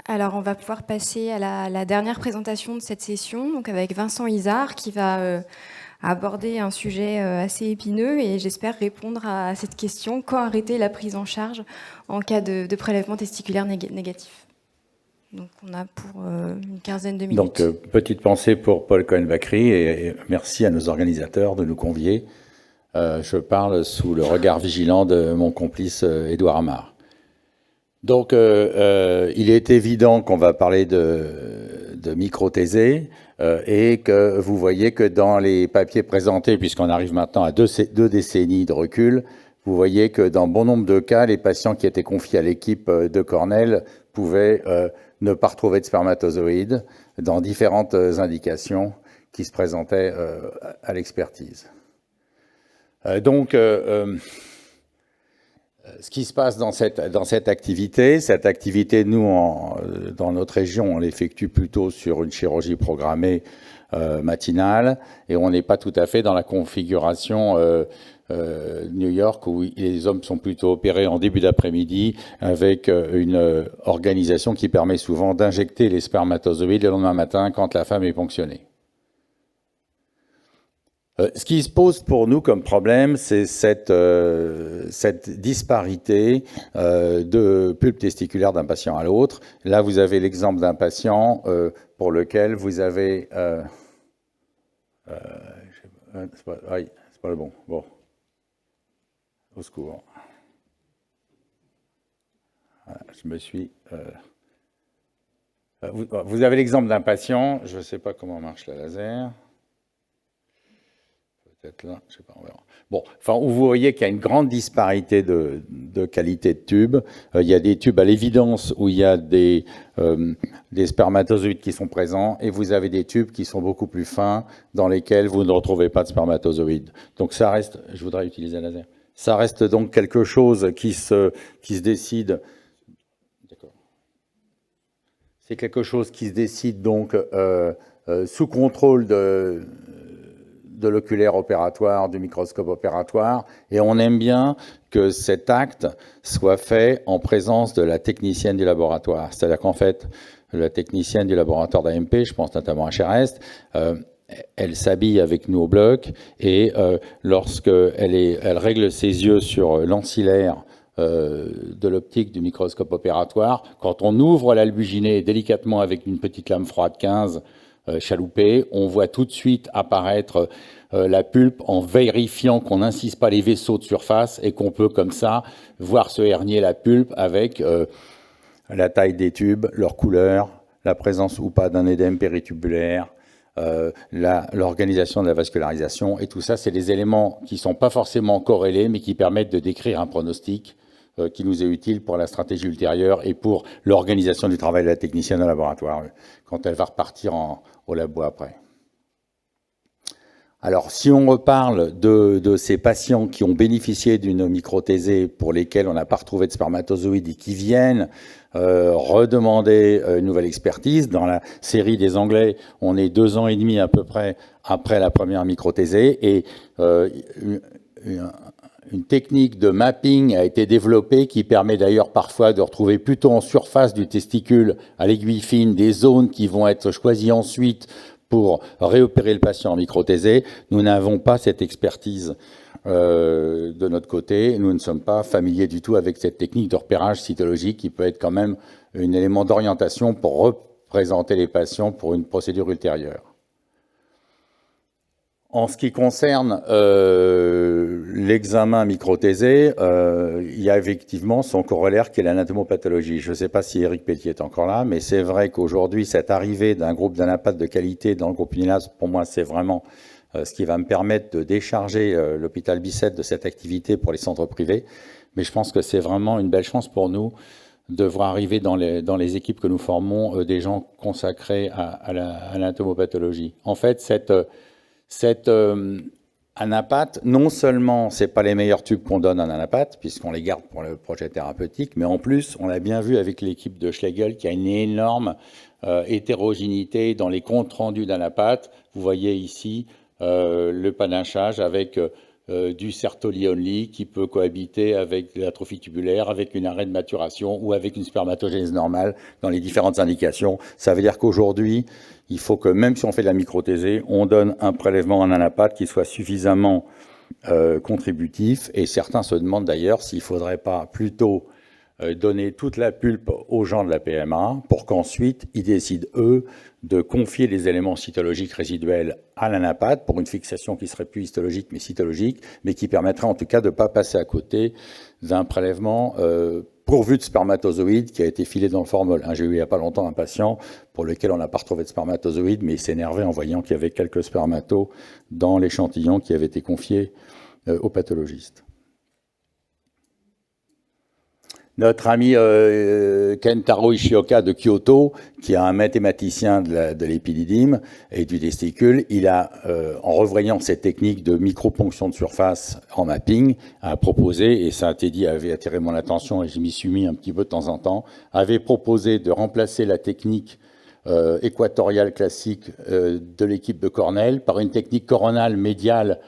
Alors, on va pouvoir passer à la dernière présentation de cette session, donc avec Vincent Izard, qui va aborder un sujet assez épineux et j'espère répondre à cette question: quand arrêter la prise en charge en cas de prélèvement testiculaire négatif? Donc, on a pour une quinzaine de minutes. Donc, petite pensée pour Paul Cohen-Bacri et merci à nos organisateurs de nous convier. Je parle sous le regard vigilant de mon complice Édouard Amar. Donc, il est évident qu'on va parler de microthésée et que vous voyez que dans les papiers présentés, puisqu'on arrive maintenant à 2 décennies de recul, vous voyez que dans bon nombre de cas, les patients qui étaient confiés à l'équipe de Cornell pouvaient ne pas retrouver de spermatozoïdes dans différentes indications qui se présentaient à l'expertise. Donc, ce qui se passe dans cette activité, nous, dans notre région, on l'effectue plutôt sur une chirurgie programmée matinale, et on n'est pas tout à fait dans la configuration New York, où les hommes sont plutôt opérés en début d'après-midi, avec une organisation qui permet souvent d'injecter les spermatozoïdes le lendemain matin quand la femme est ponctionnée. Ce qui se pose pour nous comme problème, c'est cette disparité de pulpe testiculaire d'un patient à l'autre. Là, vous avez l'exemple d'un patient pour lequel vous avez... c'est pas le bon. Bon. Au secours. Voilà, je me suis... vous avez l'exemple d'un patient, je ne sais pas comment marche la laser. Peut-être là, je sais pas, on verra. Bon, enfin, où vous voyez qu'il y a une grande disparité de qualité de tubes. Il y a des tubes à l'évidence où il y a des spermatozoïdes qui sont présents, et vous avez des tubes qui sont beaucoup plus fins, dans lesquels vous ne retrouvez pas de spermatozoïdes. Donc ça reste, je voudrais utiliser un laser. Ça reste donc quelque chose qui se décide. D'accord. C'est quelque chose qui se décide donc sous contrôle de l'oculaire opératoire, du microscope opératoire, et on aime bien que cet acte soit fait en présence de la technicienne du laboratoire. C'est-à-dire qu'en fait, la technicienne du laboratoire d'AMP, je pense notamment à Cherest, elle s'habille avec nous au bloc, et lorsqu'elle règle ses yeux sur l'ancillaire de l'optique du microscope opératoire, quand on ouvre l'albuginé délicatement avec une petite lame froide 15, chaloupé, on voit tout de suite apparaître la pulpe en vérifiant qu'on n'incise pas les vaisseaux de surface et qu'on peut comme ça voir se hernier la pulpe avec la taille des tubes, leur couleur, la présence ou pas d'un édème péritubulaire, l'organisation de la vascularisation, et tout ça, c'est des éléments qui ne sont pas forcément corrélés, mais qui permettent de décrire un pronostic qui nous est utile pour la stratégie ultérieure et pour l'organisation du travail de la technicienne au laboratoire, quand elle va repartir au labo après. Alors, si on reparle de ces patients qui ont bénéficié d'une microthésée pour lesquels on n'a pas retrouvé de spermatozoïdes et qui viennent redemander une nouvelle expertise, dans la série des Anglais, on est 2 ans et demi à peu près après la première microthésée, et une technique de mapping a été développée qui permet d'ailleurs parfois de retrouver plutôt en surface du testicule, à l'aiguille fine, des zones qui vont être choisies ensuite pour réopérer le patient en microthésée. Nous n'avons pas cette expertise de notre côté. Nous ne sommes pas familiers du tout avec cette technique de repérage cytologique qui peut être quand même un élément d'orientation pour représenter les patients pour une procédure ultérieure. En ce qui concerne l'examen microthésé, il y a effectivement son corollaire qui est l'anatomopathologie. Je ne sais pas si Éric Pelletier est encore là, mais c'est vrai qu'aujourd'hui, cette arrivée d'un groupe d'anapathes de qualité dans le groupe Unilabs, pour moi, c'est vraiment ce qui va me permettre de décharger l'hôpital Bicêtre de cette activité pour les centres privés. Mais je pense que c'est vraiment une belle chance pour nous de voir arriver dans les équipes que nous formons des gens consacrés à l'anatomopathologie. En fait, cette anapathe, non seulement c'est pas les meilleurs tubes qu'on donne en anapathe, puisqu'on les garde pour le projet thérapeutique, mais en plus, on l'a bien vu avec l'équipe de Schlegel, qui a une énorme hétérogénéité dans les comptes rendus d'anapathe. Vous voyez ici le panachage avec du Sertoli only qui peut cohabiter avec l'atrophie tubulaire, avec une arrêt de maturation ou avec une spermatogénèse normale dans les différentes indications. Ça veut dire qu'aujourd'hui, il faut que même si on fait de la microthésée, on donne un prélèvement en anapathe qui soit suffisamment contributif. Et certains se demandent d'ailleurs s'il ne faudrait pas plutôt donner toute la pulpe aux gens de la PMA pour qu'ensuite ils décident, eux, de confier les éléments cytologiques résiduels à l'anapathe pour une fixation qui serait plus histologique mais cytologique, mais qui permettrait en tout cas de ne pas passer à côté d'un prélèvement pourvu de spermatozoïdes qui a été filé dans le formol. J'ai eu il n'y a pas longtemps un patient pour lequel on n'a pas retrouvé de spermatozoïdes, mais il s'est énervé en voyant qu'il y avait quelques spermatos dans l'échantillon qui avait été confié au pathologiste. Notre ami Kentaro Ishioka de Kyoto, qui est un mathématicien de l'épididyme et du testicule, il a, en revoyant cette technique de microponction de surface en mapping, a proposé, et ça avait attiré mon attention et je m'y suis mis un petit peu de temps en temps, avait proposé de remplacer la technique équatoriale classique de l'équipe de Cornell par une technique coronale médiale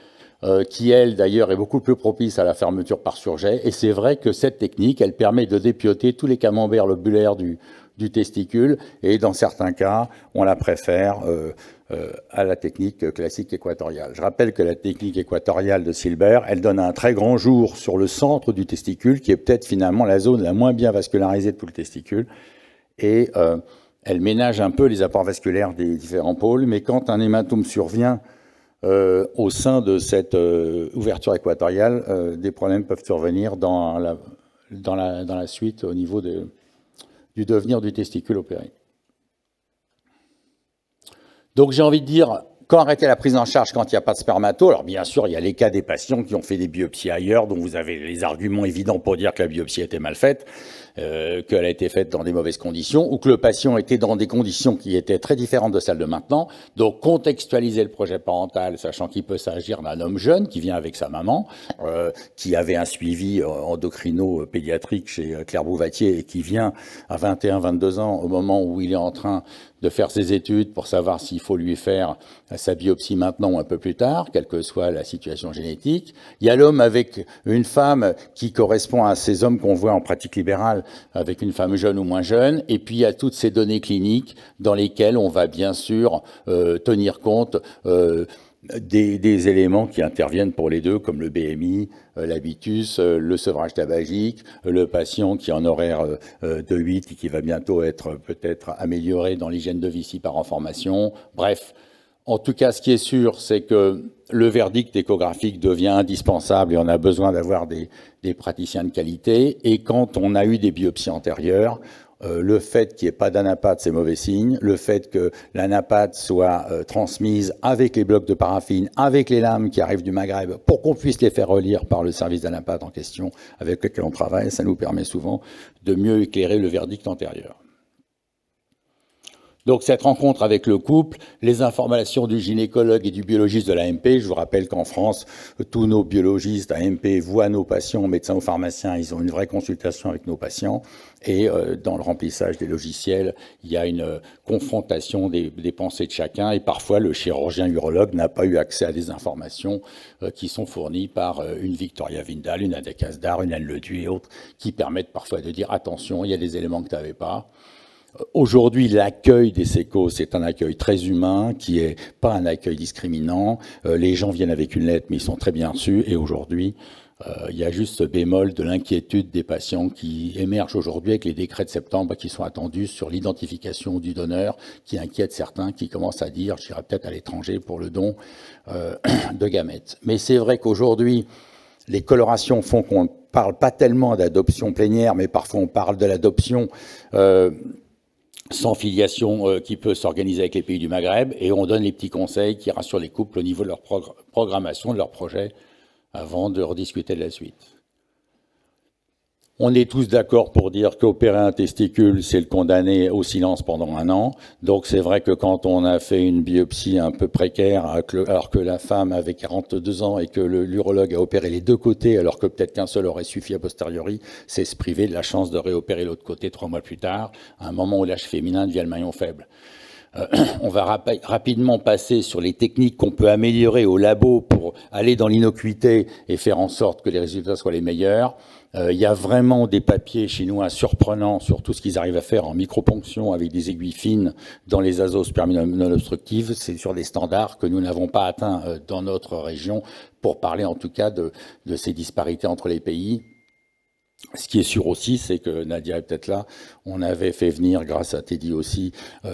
qui, elle, d'ailleurs, est beaucoup plus propice à la fermeture par surjet. Et c'est vrai que cette technique, elle permet de dépioter tous les camemberts lobulaires du du testicule, et dans certains cas, on la préfère à la technique classique équatoriale. Je rappelle que la technique équatoriale de Silber, elle donne un très grand jour sur le centre du testicule, qui est peut-être finalement la zone la moins bien vascularisée de tout le testicule, et elle ménage un peu les apports vasculaires des différents pôles, mais quand un hématome survient au sein de cette ouverture équatoriale, des problèmes peuvent survenir dans la suite au niveau du devenir du testicule opéré. Donc j'ai envie de dire, quand arrêter la prise en charge quand il n'y a pas de spermato? Alors bien sûr, il y a les cas des patients qui ont fait des biopsies ailleurs, dont vous avez les arguments évidents pour dire que la biopsie était mal faite, qu'elle a été faite dans des mauvaises conditions, ou que le patient était dans des conditions qui étaient très différentes de celles de maintenant. Donc contextualiser le projet parental, sachant qu'il peut s'agir d'un homme jeune qui vient avec sa maman, qui avait un suivi endocrino-pédiatrique chez Claire Bouvatier et qui vient à 21-22 ans au moment où il est en train de faire ses études pour savoir s'il faut lui faire sa biopsie maintenant ou un peu plus tard, quelle que soit la situation génétique. Il y a l'homme avec une femme qui correspond à ces hommes qu'on voit en pratique libérale, avec une femme jeune ou moins jeune, et puis il y a toutes ces données cliniques dans lesquelles on va bien sûr tenir compte des éléments qui interviennent pour les deux, comme le BMI, l'habitus, le sevrage tabagique, le patient qui est en horaire de 8 et qui va bientôt être peut-être amélioré dans l'hygiène de vie par en formation. Bref, en tout cas, ce qui est sûr, c'est que le verdict échographique devient indispensable et on a besoin d'avoir des praticiens de qualité. Et quand on a eu des biopsies antérieures, le fait qu'il n'y ait pas d'anapathe, c'est mauvais signe. Le fait que l'anapathe soit transmise avec les blocs de paraffine, avec les lames qui arrivent du Maghreb, pour qu'on puisse les faire relire par le service d'anapathe en question avec lequel on travaille, ça nous permet souvent de mieux éclairer le verdict antérieur. Donc cette rencontre avec le couple, les informations du gynécologue et du biologiste de l'AMP, je vous rappelle qu'en France, tous nos biologistes AMP voient nos patients, médecins ou pharmaciens, ils ont une vraie consultation avec nos patients, et dans le remplissage des logiciels, il y a une confrontation des pensées de chacun, et parfois le chirurgien urologue n'a pas eu accès à des informations qui sont fournies par une Victoria Vindal, une Ada Kasdar, une Anne Leduc et autres, qui permettent parfois de dire attention, il y a des éléments que tu n'avais pas. Aujourd'hui, l'accueil des sécos, c'est un accueil très humain, qui est pas un accueil discriminant. Les gens viennent avec une lettre, mais ils sont très bien reçus. Et aujourd'hui, il y a juste ce bémol de l'inquiétude des patients qui émerge aujourd'hui avec les décrets de septembre qui sont attendus sur l'identification du donneur, qui inquiète certains, qui commencent à dire, j'irai peut-être à l'étranger pour le don de gamètes. Mais c'est vrai qu'aujourd'hui, les colorations font qu'on ne parle pas tellement d'adoption plénière, mais parfois on parle de l'adoption sans filiation qui peut s'organiser avec les pays du Maghreb, et on donne les petits conseils qui rassurent les couples au niveau de leur programmation, de leur projet, avant de rediscuter de la suite. On est tous d'accord pour dire qu'opérer un testicule, c'est le condamner au silence pendant 1 an. Donc c'est vrai que quand on a fait une biopsie un peu précaire, alors que la femme avait 42 ans et que l'urologue a opéré les 2 côtés, alors que peut-être qu'un seul aurait suffi a posteriori, c'est se priver de la chance de réopérer l'autre côté 3 mois plus tard, à un moment où l'âge féminin devient le maillon faible. On va rapidement passer sur les techniques qu'on peut améliorer au labo pour aller dans l'innocuité et faire en sorte que les résultats soient les meilleurs. Il y a vraiment des papiers chinois surprenants sur tout ce qu'ils arrivent à faire en microponction avec des aiguilles fines dans les azospermies non obstructives. C'est sur des standards que nous n'avons pas atteints dans notre région, pour parler en tout cas de ces disparités entre les pays. Ce qui est sûr aussi, c'est que Nadia est peut-être là, on avait fait venir, grâce à Teddy aussi,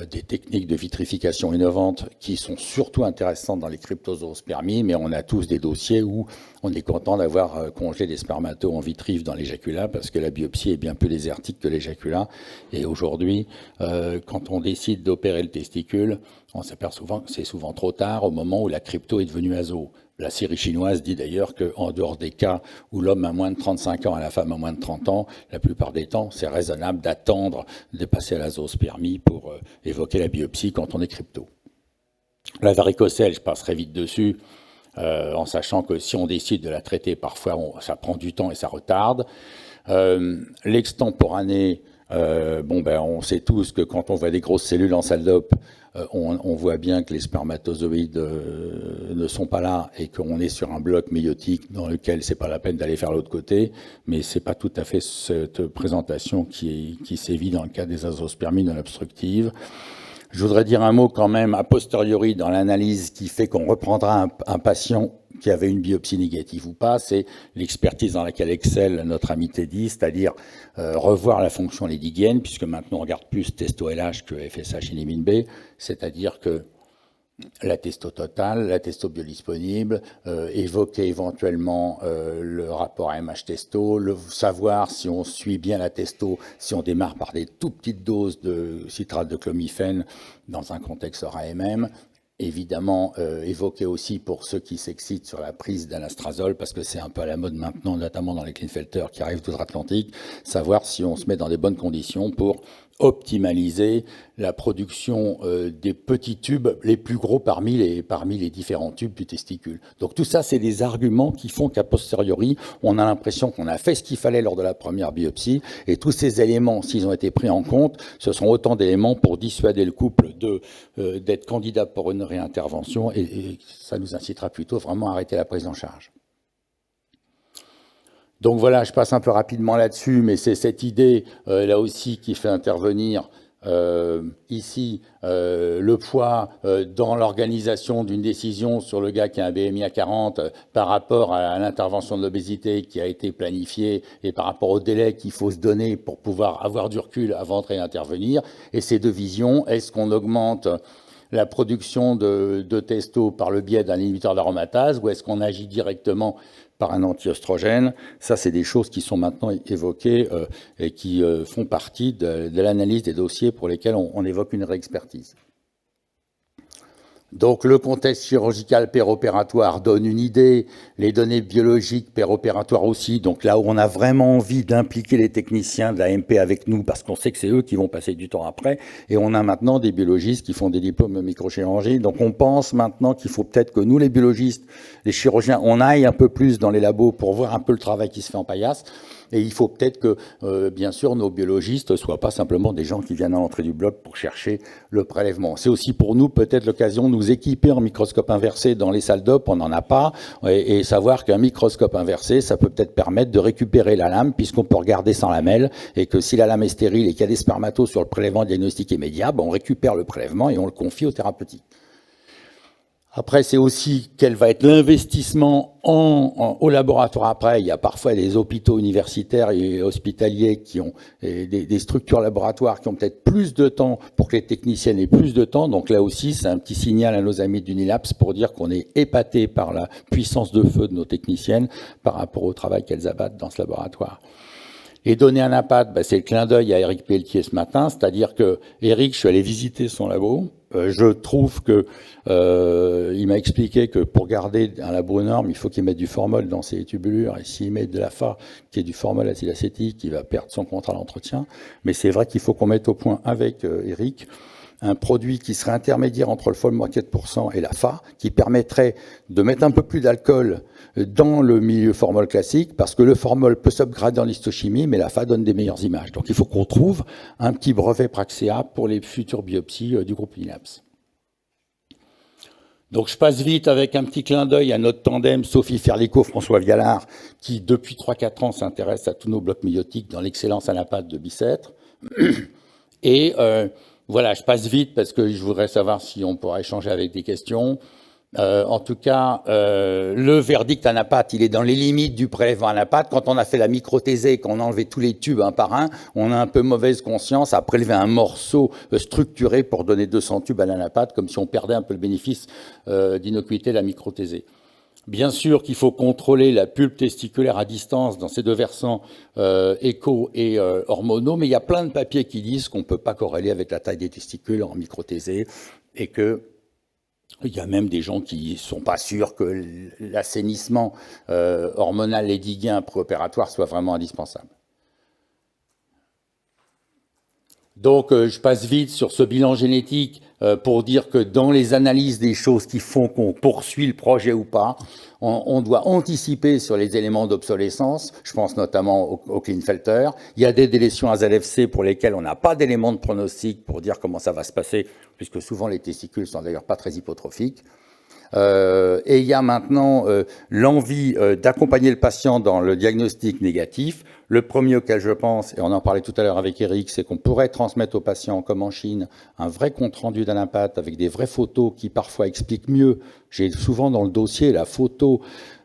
des techniques de vitrification innovantes qui sont surtout intéressantes dans les cryptozoospermies, mais on a tous des dossiers où on est content d'avoir congelé des spermatos en vitrif dans l'éjaculat, parce que la biopsie est bien plus désertique que l'éjaculat. Et aujourd'hui, quand on décide d'opérer le testicule, on s'aperçoit que c'est souvent trop tard, au moment où la crypto est devenue azo. La série chinoise dit d'ailleurs qu'en dehors des cas où l'homme a moins de 35 ans et la femme a moins de 30 ans, la plupart des temps, c'est raisonnable d'attendre de passer à la zoospermie pour évoquer la biopsie quand on est crypto. La varicocèle, je passerai vite dessus, en sachant que si on décide de la traiter, parfois ça prend du temps et ça retarde. L'extemporané On sait tous que quand on voit des grosses cellules en salle d'op, on voit bien que les spermatozoïdes ne sont pas là et qu'on est sur un bloc méiotique dans lequel c'est pas la peine d'aller faire l'autre côté, mais c'est pas tout à fait cette présentation qui sévit dans le cas des azoospermies non obstructives. Je voudrais dire un mot quand même a posteriori dans l'analyse qui fait qu'on reprendra un patient qui avait une biopsie négative ou pas, c'est l'expertise dans laquelle excelle notre ami Teddy, c'est-à-dire revoir la fonction lédigienne, puisque maintenant on regarde plus testo-LH que FSH inhibine B, c'est-à-dire que la testo totale, la testo biodisponible, évoquer éventuellement le rapport AMH testo, savoir si on suit bien la testo, si on démarre par des tout petites doses de citrate de clomifène dans un contexte RAMM. Évidemment, évoquer aussi pour ceux qui s'excitent sur la prise d'anastrazole, parce que c'est un peu à la mode maintenant, notamment dans les Klinefelter qui arrivent d'outre-Atlantique, savoir si on se met dans des bonnes conditions pour optimaliser la production des petits tubes les plus gros parmi les différents tubes du testicule. Donc tout ça, c'est des arguments qui font qu'à posteriori, on a l'impression qu'on a fait ce qu'il fallait lors de la première biopsie, et tous ces éléments, s'ils ont été pris en compte, ce sont autant d'éléments pour dissuader le couple d'être candidat pour une réintervention, et ça nous incitera plutôt vraiment à arrêter la prise en charge. Donc voilà, je passe un peu rapidement là-dessus, mais c'est cette idée, là aussi, qui fait intervenir ici le poids dans l'organisation d'une décision sur le gars qui a un BMI à 40 par rapport à l'intervention de l'obésité qui a été planifiée et par rapport au délai qu'il faut se donner pour pouvoir avoir du recul avant de réintervenir. Et ces deux visions, est-ce qu'on augmente la production de testo par le biais d'un inhibiteur d'aromatase ou est-ce qu'on agit directement par un anti-œstrogène? Ça, c'est des choses qui sont maintenant évoquées et qui font partie de l'analyse des dossiers pour lesquels on évoque une réexpertise. Donc le contexte chirurgical péropératoire donne une idée, les données biologiques péropératoires aussi, donc là où on a vraiment envie d'impliquer les techniciens de la MP avec nous, parce qu'on sait que c'est eux qui vont passer du temps après, et on a maintenant des biologistes qui font des diplômes de microchirurgie, donc on pense maintenant qu'il faut peut-être que nous les biologistes, les chirurgiens, on aille un peu plus dans les labos pour voir un peu le travail qui se fait en paillasse. Et il faut peut-être que, bien sûr, nos biologistes ne soient pas simplement des gens qui viennent à l'entrée du bloc pour chercher le prélèvement. C'est aussi pour nous peut-être l'occasion de nous équiper en microscope inversé dans les salles d'op, on n'en a pas, et savoir qu'un microscope inversé, ça peut peut-être permettre de récupérer la lame, puisqu'on peut regarder sans lamelle, et que si la lame est stérile et qu'il y a des spermatos sur le prélèvement diagnostique immédiat, on récupère le prélèvement et on le confie au thérapeutique. Après, c'est aussi quel va être l'investissement au laboratoire après. Il y a parfois des hôpitaux universitaires et hospitaliers qui ont des structures laboratoires qui ont peut-être plus de temps pour que les techniciens aient plus de temps. Donc là aussi, c'est un petit signal à nos amis d'Unilaps pour dire qu'on est épaté par la puissance de feu de nos techniciennes par rapport au travail qu'elles abattent dans ce laboratoire. Et donner un impact, c'est le clin d'œil à Éric Pelletier ce matin, c'est-à-dire que Éric, je suis allé visiter son labo. Je trouve que il m'a expliqué que pour garder un labo norme, il faut qu'il mette du formol dans ses tubulures, et s'il met de la FA, qui est du formol acétique, il va perdre son contrat d'entretien. Mais c'est vrai qu'il faut qu'on mette au point avec Éric un produit qui serait intermédiaire entre le formol 4% et la FA, qui permettrait de mettre un peu plus d'alcool dans le milieu formol classique, parce que le formol peut s'upgrader dans l'histochimie, mais la FA donne des meilleures images. Donc il faut qu'on trouve un petit brevet Praxéa pour les futures biopsies du groupe Unilaps. Donc je passe vite avec un petit clin d'œil à notre tandem Sophie Ferlico, François Vialard, qui depuis 3-4 ans s'intéresse à tous nos blocs méiotiques dans l'excellence anapathe de Bicêtre. Et voilà, je passe vite parce que je voudrais savoir si on pourra échanger avec des questions. En tout cas, le verdict anapathe, il est dans les limites du prélèvement anapathe. Quand on a fait la microthésée, qu'on a enlevé tous les tubes un par un, on a un peu mauvaise conscience à prélever un morceau structuré pour donner 200 tubes à l'anapathe, comme si on perdait un peu le bénéfice d'innocuité de la microthésée. Bien sûr qu'il faut contrôler la pulpe testiculaire à distance dans ces deux versants écho et hormonaux, mais il y a plein de papiers qui disent qu'on ne peut pas corréler avec la taille des testicules en microthésée et que il y a même des gens qui ne sont pas sûrs que l'assainissement hormonal lédiguien préopératoire soit vraiment indispensable. Donc, je passe vite sur ce bilan génétique pour dire que dans les analyses des choses qui font qu'on poursuit le projet ou pas, on doit anticiper sur les éléments d'obsolescence. Je pense notamment au Klinefelter. Il y a des délétions à ZFC pour lesquelles on n'a pas d'éléments de pronostic pour dire comment ça va se passer, puisque souvent les testicules sont d'ailleurs pas très hypotrophiques. Et il y a maintenant l'envie d'accompagner le patient dans le diagnostic négatif. Le premier auquel je pense, et on en parlait tout à l'heure avec Eric, c'est qu'on pourrait transmettre aux patients, comme en Chine, un vrai compte-rendu d'un impact avec des vraies photos qui parfois expliquent mieux. J'ai souvent dans le dossier la photo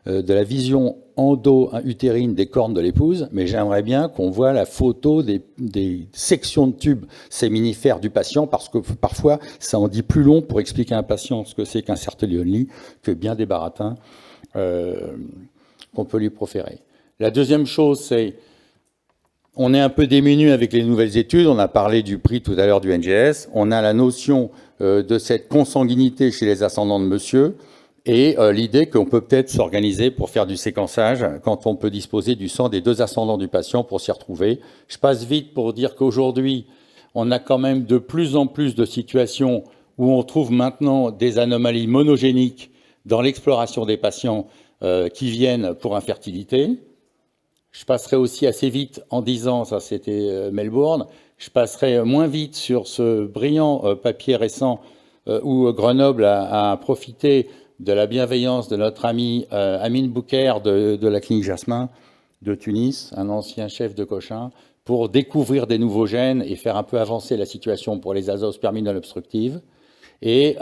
de la vision endo-utérine des cornes de l'épouse, mais j'aimerais bien qu'on voit la photo des sections de tubes séminifères du patient, parce que parfois, ça en dit plus long pour expliquer à un patient ce que c'est qu'un Sertoli-Only que bien des baratins qu'on peut lui proférer. La deuxième chose, c'est on est un peu démunis avec les nouvelles études. On a parlé du prix tout à l'heure du NGS. On a la notion de cette consanguinité chez les ascendants de monsieur et l'idée qu'on peut peut-être s'organiser pour faire du séquençage quand on peut disposer du sang des deux ascendants du patient pour s'y retrouver. Je passe vite pour dire qu'aujourd'hui, on a quand même de plus en plus de situations où on trouve maintenant des anomalies monogéniques dans l'exploration des patients qui viennent pour infertilité. Je passerai aussi assez vite en disant, ça c'était Melbourne, je passerai moins vite sur ce brillant papier récent où Grenoble a profité de la bienveillance de notre ami Amine Bouker de la clinique Jasmin de Tunis, un ancien chef de Cochin, pour découvrir des nouveaux gènes et faire un peu avancer la situation pour les azoospermies non obstructives. Et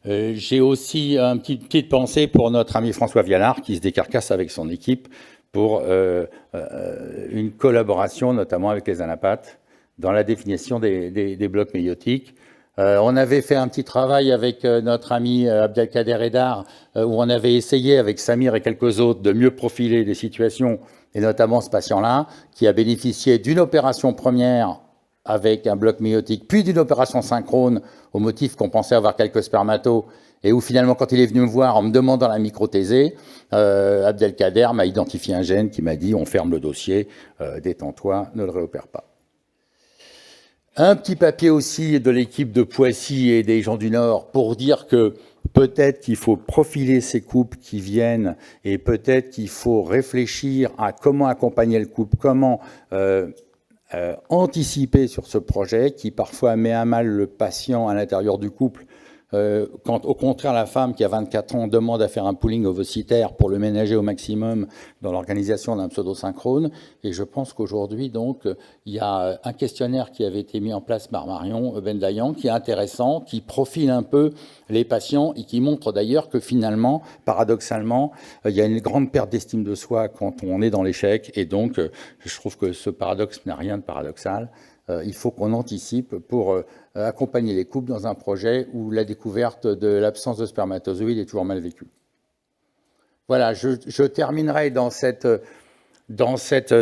j'ai aussi une petite pensée pour notre ami François Vialard qui se décarcasse avec son équipe pour une collaboration notamment avec les anapathes dans la définition des blocs méiotiques. On avait fait un petit travail avec notre ami Abdelkader Edar où on avait essayé avec Samir et quelques autres de mieux profiler les situations et notamment ce patient-là qui a bénéficié d'une opération première avec un bloc méiotique, puis d'une opération synchrone au motif qu'on pensait avoir quelques spermatos, et où finalement, quand il est venu me voir en me demandant la microthésée, Abdelkader m'a identifié un gène qui m'a dit « on ferme le dossier, détends-toi, ne le réopère pas ». Un petit papier aussi de l'équipe de Poissy et des gens du Nord pour dire que peut-être qu'il faut profiler ces couples qui viennent et peut-être qu'il faut réfléchir à comment accompagner le couple, comment anticiper sur ce projet qui parfois met à mal le patient à l'intérieur du couple quand au contraire la femme qui a 24 ans demande à faire un pooling ovocytaire pour le ménager au maximum dans l'organisation d'un pseudo-synchrone. Et je pense qu'aujourd'hui, donc, il y a un questionnaire qui avait été mis en place par Marion Bendayan qui est intéressant, qui profile un peu les patients et qui montre d'ailleurs que finalement, paradoxalement, il y a une grande perte d'estime de soi quand on est dans l'échec. Et donc, je trouve que ce paradoxe n'a rien de paradoxal. Il faut qu'on anticipe pour accompagner les couples dans un projet où la découverte de l'absence de spermatozoïdes est toujours mal vécue. Voilà, je terminerai dans cette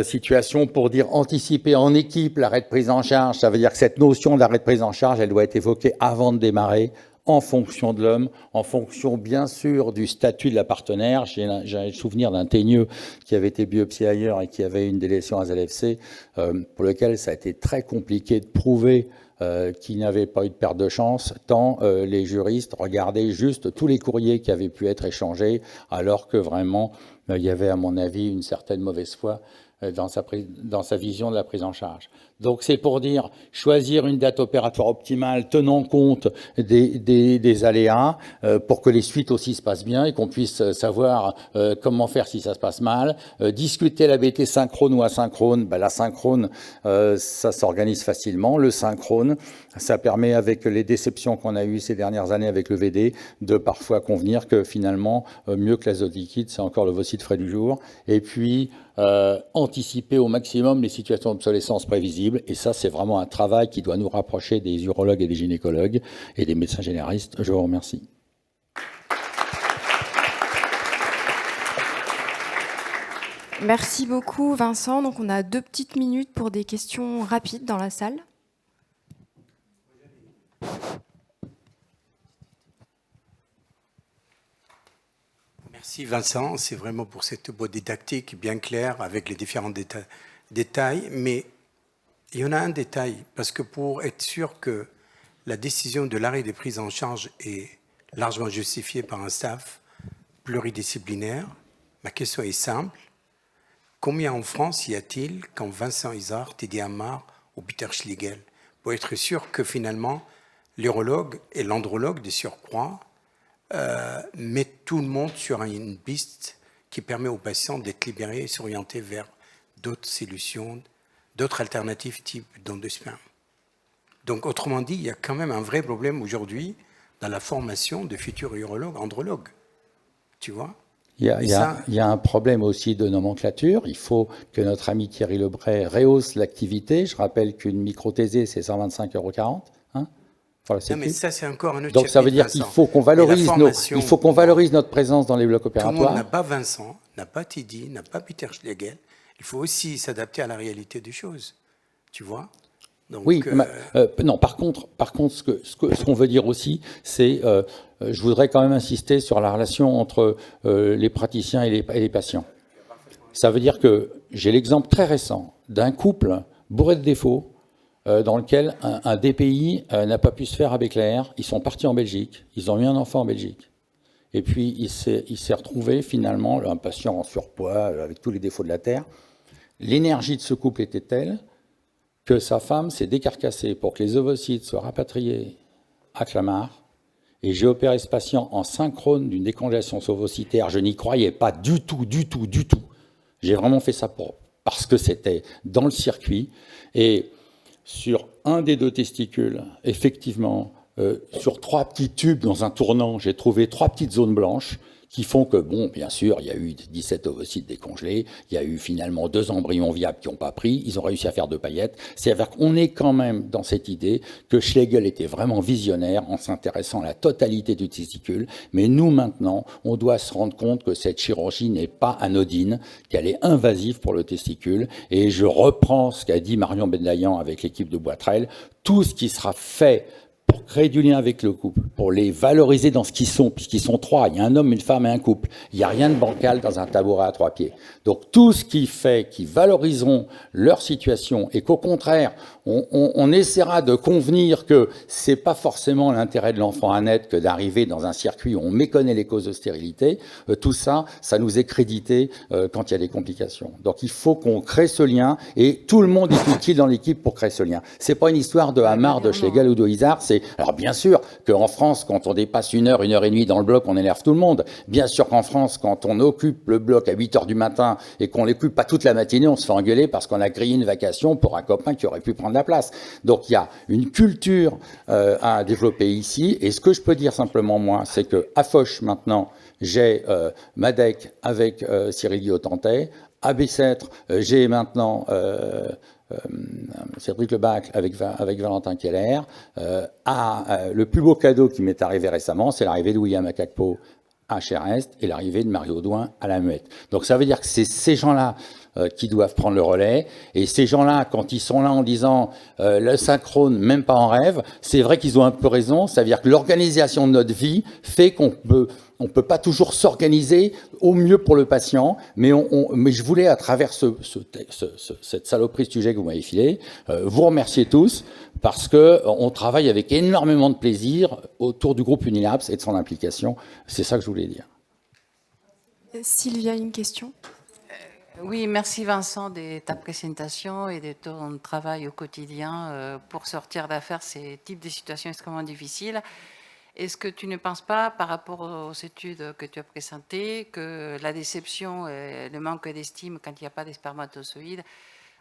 situation pour dire anticiper en équipe l'arrêt de prise en charge. Ça veut dire que cette notion d'arrêt de prise en charge, elle doit être évoquée avant de démarrer, en fonction de l'homme, en fonction bien sûr du statut de la partenaire. J'ai le souvenir d'un teigneux qui avait été biopsié ailleurs et qui avait une délétion à ZFC, pour lequel ça a été très compliqué de prouver qu'il n'y avait pas eu de perte de chance, tant les juristes regardaient juste tous les courriers qui avaient pu être échangés, alors que vraiment, il y avait à mon avis une certaine mauvaise foi dans sa vision de la prise en charge. Donc c'est pour dire, choisir une date opératoire optimale, tenant compte des aléas, pour que les suites aussi se passent bien et qu'on puisse savoir comment faire si ça se passe mal. Discuter la BT synchrone ou asynchrone, la synchrone, ça s'organise facilement. Le synchrone, ça permet, avec les déceptions qu'on a eues ces dernières années avec le VD, de parfois convenir que finalement, mieux que l'azote liquide, c'est encore l'ovocyte frais du jour. Et puis, anticiper au maximum les situations d'obsolescence prévisibles. Et ça, c'est vraiment un travail qui doit nous rapprocher des urologues et des gynécologues et des médecins généralistes. Je vous remercie. Merci beaucoup, Vincent. Donc, on a 2 petites minutes pour des questions rapides dans la salle. Merci Vincent, c'est vraiment pour cette boîte didactique bien claire avec les différents détails, mais il y en a un détail, parce que pour être sûr que la décision de l'arrêt des prises en charge est largement justifiée par un staff pluridisciplinaire, ma question est simple. Combien en France y a-t-il quand Vincent Isard, Teddy Amar ou Peter Schlegel, pour être sûr que finalement l'urologue et l'andrologue de surcroît mettent tout le monde sur une piste qui permet aux patients d'être libérés et s'orienter vers d'autres solutions, d'autres alternatives type don de sperme. Donc autrement dit, il y a quand même un vrai problème aujourd'hui dans la formation de futurs urologues, andrologues. Tu vois ? Il y a un problème aussi de nomenclature. Il faut que notre ami Thierry Lebray rehausse l'activité. Je rappelle qu'une micro-thésée, c'est 125,40 €. Hein, voilà, non, mais ça, c'est encore un autre Donc ça veut dire qu'il faut qu'on valorise, valorise notre présence dans les blocs opératoires. Tout le monde n'a pas Vincent, n'a pas Teddy, n'a pas Peter Schlegel. Il faut aussi s'adapter à la réalité des choses. Tu vois ? Donc, oui, non. Par contre, ce qu'on veut dire aussi, c'est, je voudrais quand même insister sur la relation entre les praticiens et les patients. Ça veut dire que j'ai l'exemple très récent d'un couple bourré de défauts dans lequel un DPI n'a pas pu se faire avec l'air. Ils sont partis en Belgique, ils ont eu un enfant en Belgique. Et puis il s'est retrouvé finalement, un patient en surpoids, avec tous les défauts de la terre. L'énergie de ce couple était telle que sa femme s'est décarcassée pour que les ovocytes soient rapatriés à Clamart. Et j'ai opéré ce patient en synchrone d'une décongélation ovocytaire. Je n'y croyais pas du tout. J'ai vraiment fait ça parce que c'était dans le circuit. Et sur un des deux testicules, effectivement, sur 3 petits tubes dans un tournant, j'ai trouvé 3 petites zones blanches qui font que, bon, bien sûr, il y a eu 17 ovocytes décongelés, il y a eu finalement 2 embryons viables qui n'ont pas pris, ils ont réussi à faire 2 paillettes. C'est-à-dire qu'on est quand même dans cette idée que Schlegel était vraiment visionnaire en s'intéressant à la totalité du testicule, mais nous, maintenant, on doit se rendre compte que cette chirurgie n'est pas anodine, qu'elle est invasive pour le testicule, et je reprends ce qu'a dit Marion Bendayan avec l'équipe de Boitrel, tout ce qui sera fait pour créer du lien avec le couple, pour les valoriser dans ce qu'ils sont, puisqu'ils sont 3, il y a un homme, une femme et un couple. Il n'y a rien de bancal dans un tabouret à 3 pieds. Donc tout ce qui fait qu'ils valoriseront leur situation et qu'au contraire, on essaiera de convenir que c'est pas forcément l'intérêt de l'enfant à naître que d'arriver dans un circuit où on méconnaît les causes de stérilité, tout ça, ça nous est crédité quand il y a des complications. Donc il faut qu'on crée ce lien et tout le monde est utile dans l'équipe pour créer ce lien. C'est pas une histoire de Hamar, de Schlegel ou de Isard, alors bien sûr qu'en France, quand on dépasse 1 heure et demie dans le bloc, on énerve tout le monde. Bien sûr qu'en France, quand on occupe le bloc à 8 heures du matin et qu'on l'occupe pas toute la matinée, on se fait engueuler parce qu'on a grillé une vacation pour un copain qui aurait pu prendre la place. Donc il y a une culture à développer ici. Et ce que je peux dire simplement, moi, c'est qu'à Foch, maintenant, j'ai Madec avec Cyril Guillotantet. À Bicêtre, j'ai maintenant Cédric Lebac avec Valentin Keller. Le plus beau cadeau qui m'est arrivé récemment, c'est l'arrivée de William Akakpo à Cher-Est et l'arrivée de Mario Douin à la Muette. Donc ça veut dire que c'est ces gens-là qui doivent prendre le relais. Et ces gens-là, quand ils sont là en disant le synchrone, même pas en rêve, c'est vrai qu'ils ont un peu raison. Ça veut dire que l'organisation de notre vie fait qu'on peut pas toujours s'organiser au mieux pour le patient, mais je voulais, à travers cette saloperie de sujet que vous m'avez filé, vous remercier tous, parce qu'on travaille avec énormément de plaisir autour du groupe Unilabs et de son implication. C'est ça que je voulais dire. Sylvia, une question ? Oui, merci Vincent de ta présentation et de ton travail au quotidien pour sortir d'affaires ces types de situations extrêmement difficiles. Est-ce que tu ne penses pas, par rapport aux études que tu as présentées, que la déception et le manque d'estime quand il n'y a pas de spermatozoïdes,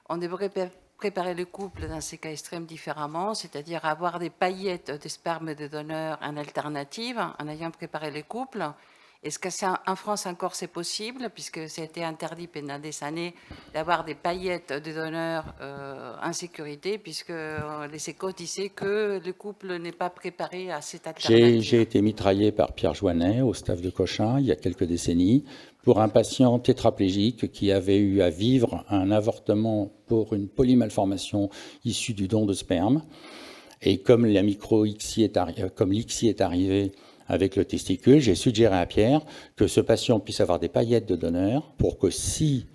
on devrait préparer le couple dans ces cas extrêmes différemment, c'est-à-dire avoir des paillettes de sperme de donneur en alternative, en ayant préparé le couple? Est-ce que en France encore c'est possible, puisque ça a été interdit pendant des années d'avoir des paillettes de donneurs en sécurité, puisque les échos disaient que le couple n'est pas préparé à cette alternative? J'ai été mitraillé par Pierre Joannet au staff de Cochin il y a quelques décennies pour un patient tétraplégique qui avait eu à vivre un avortement pour une polymalformation issue du don de sperme. Et comme l'ICSI est arrivé avec le testicule, j'ai suggéré à Pierre que ce patient puisse avoir des paillettes de donneur pour que si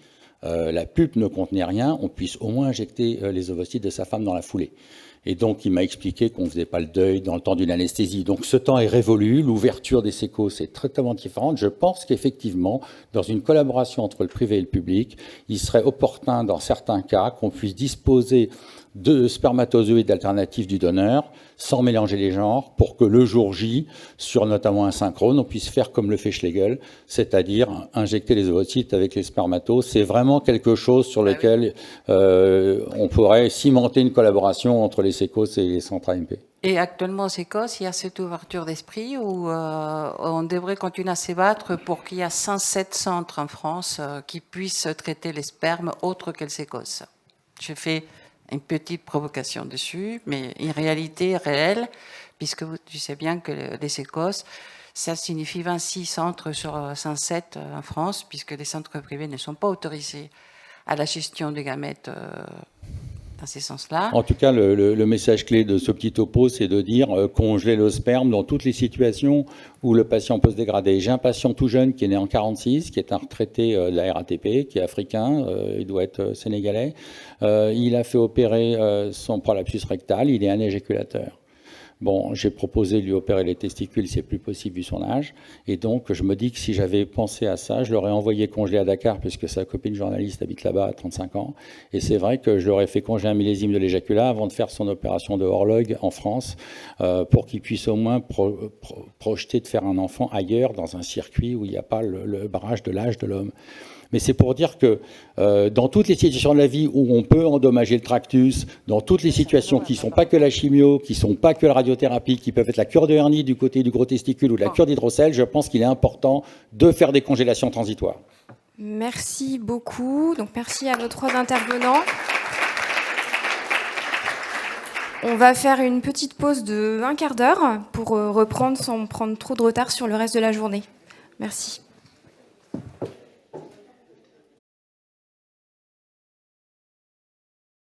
la pulpe ne contenait rien, on puisse au moins injecter les ovocytes de sa femme dans la foulée. Et donc, il m'a expliqué qu'on ne faisait pas le deuil dans le temps d'une anesthésie. Donc, ce temps est révolu. L'ouverture des sécos est totalement différente. Je pense qu'effectivement, dans une collaboration entre le privé et le public, il serait opportun, dans certains cas, qu'on puisse disposer de spermatozoïdes alternatifs du donneur, sans mélanger les genres, pour que le jour J, sur notamment un synchrone, on puisse faire comme le fait Schlegel, c'est-à-dire injecter les ovocytes avec les spermatos. C'est vraiment quelque chose sur lequel on pourrait cimenter une collaboration entre les sécos et les centres AMP. Et actuellement, au SECOS, il y a cette ouverture d'esprit où on devrait continuer à se battre pour qu'il y ait 107 centres en France qui puissent traiter les spermes autres que le SECOS. Je fais une petite provocation dessus, mais une réalité réelle, puisque tu sais bien que les SECOS, ça signifie 26 centres sur 107 en France, puisque les centres privés ne sont pas autorisés à la gestion des gamètes dans ces sens-là. En tout cas, le message clé de ce petit topo, c'est de dire congeler le sperme dans toutes les situations où le patient peut se dégrader. J'ai un patient tout jeune qui est né en 46, qui est un retraité de la RATP, qui est africain, il doit être sénégalais. Il a fait opérer son prolapsus rectal, il est un éjaculateur. Bon, j'ai proposé de lui opérer les testicules, c'est plus possible vu son âge. Et donc, je me dis que si j'avais pensé à ça, je l'aurais envoyé congeler à Dakar, puisque sa copine journaliste habite là-bas à 35 ans. Et c'est vrai que je l'aurais fait congeler un millésime de l'éjaculat avant de faire son opération de horloge en France, pour qu'il puisse au moins projeter de faire un enfant ailleurs, dans un circuit où il n'y a pas le barrage de l'âge de l'homme. Mais c'est pour dire que dans toutes les situations de la vie où on peut endommager le tractus, dans toutes les situations qui ne sont pas que la chimio, qui ne sont pas que la radiothérapie, qui peuvent être la cure de hernie du côté du gros testicule ou la cure d'hydrocèle, je pense qu'il est important de faire des congélations transitoires. Merci beaucoup. Donc, merci à nos 3 intervenants. On va faire une petite pause de 1 quart d'heure pour reprendre sans prendre trop de retard sur le reste de la journée. Merci.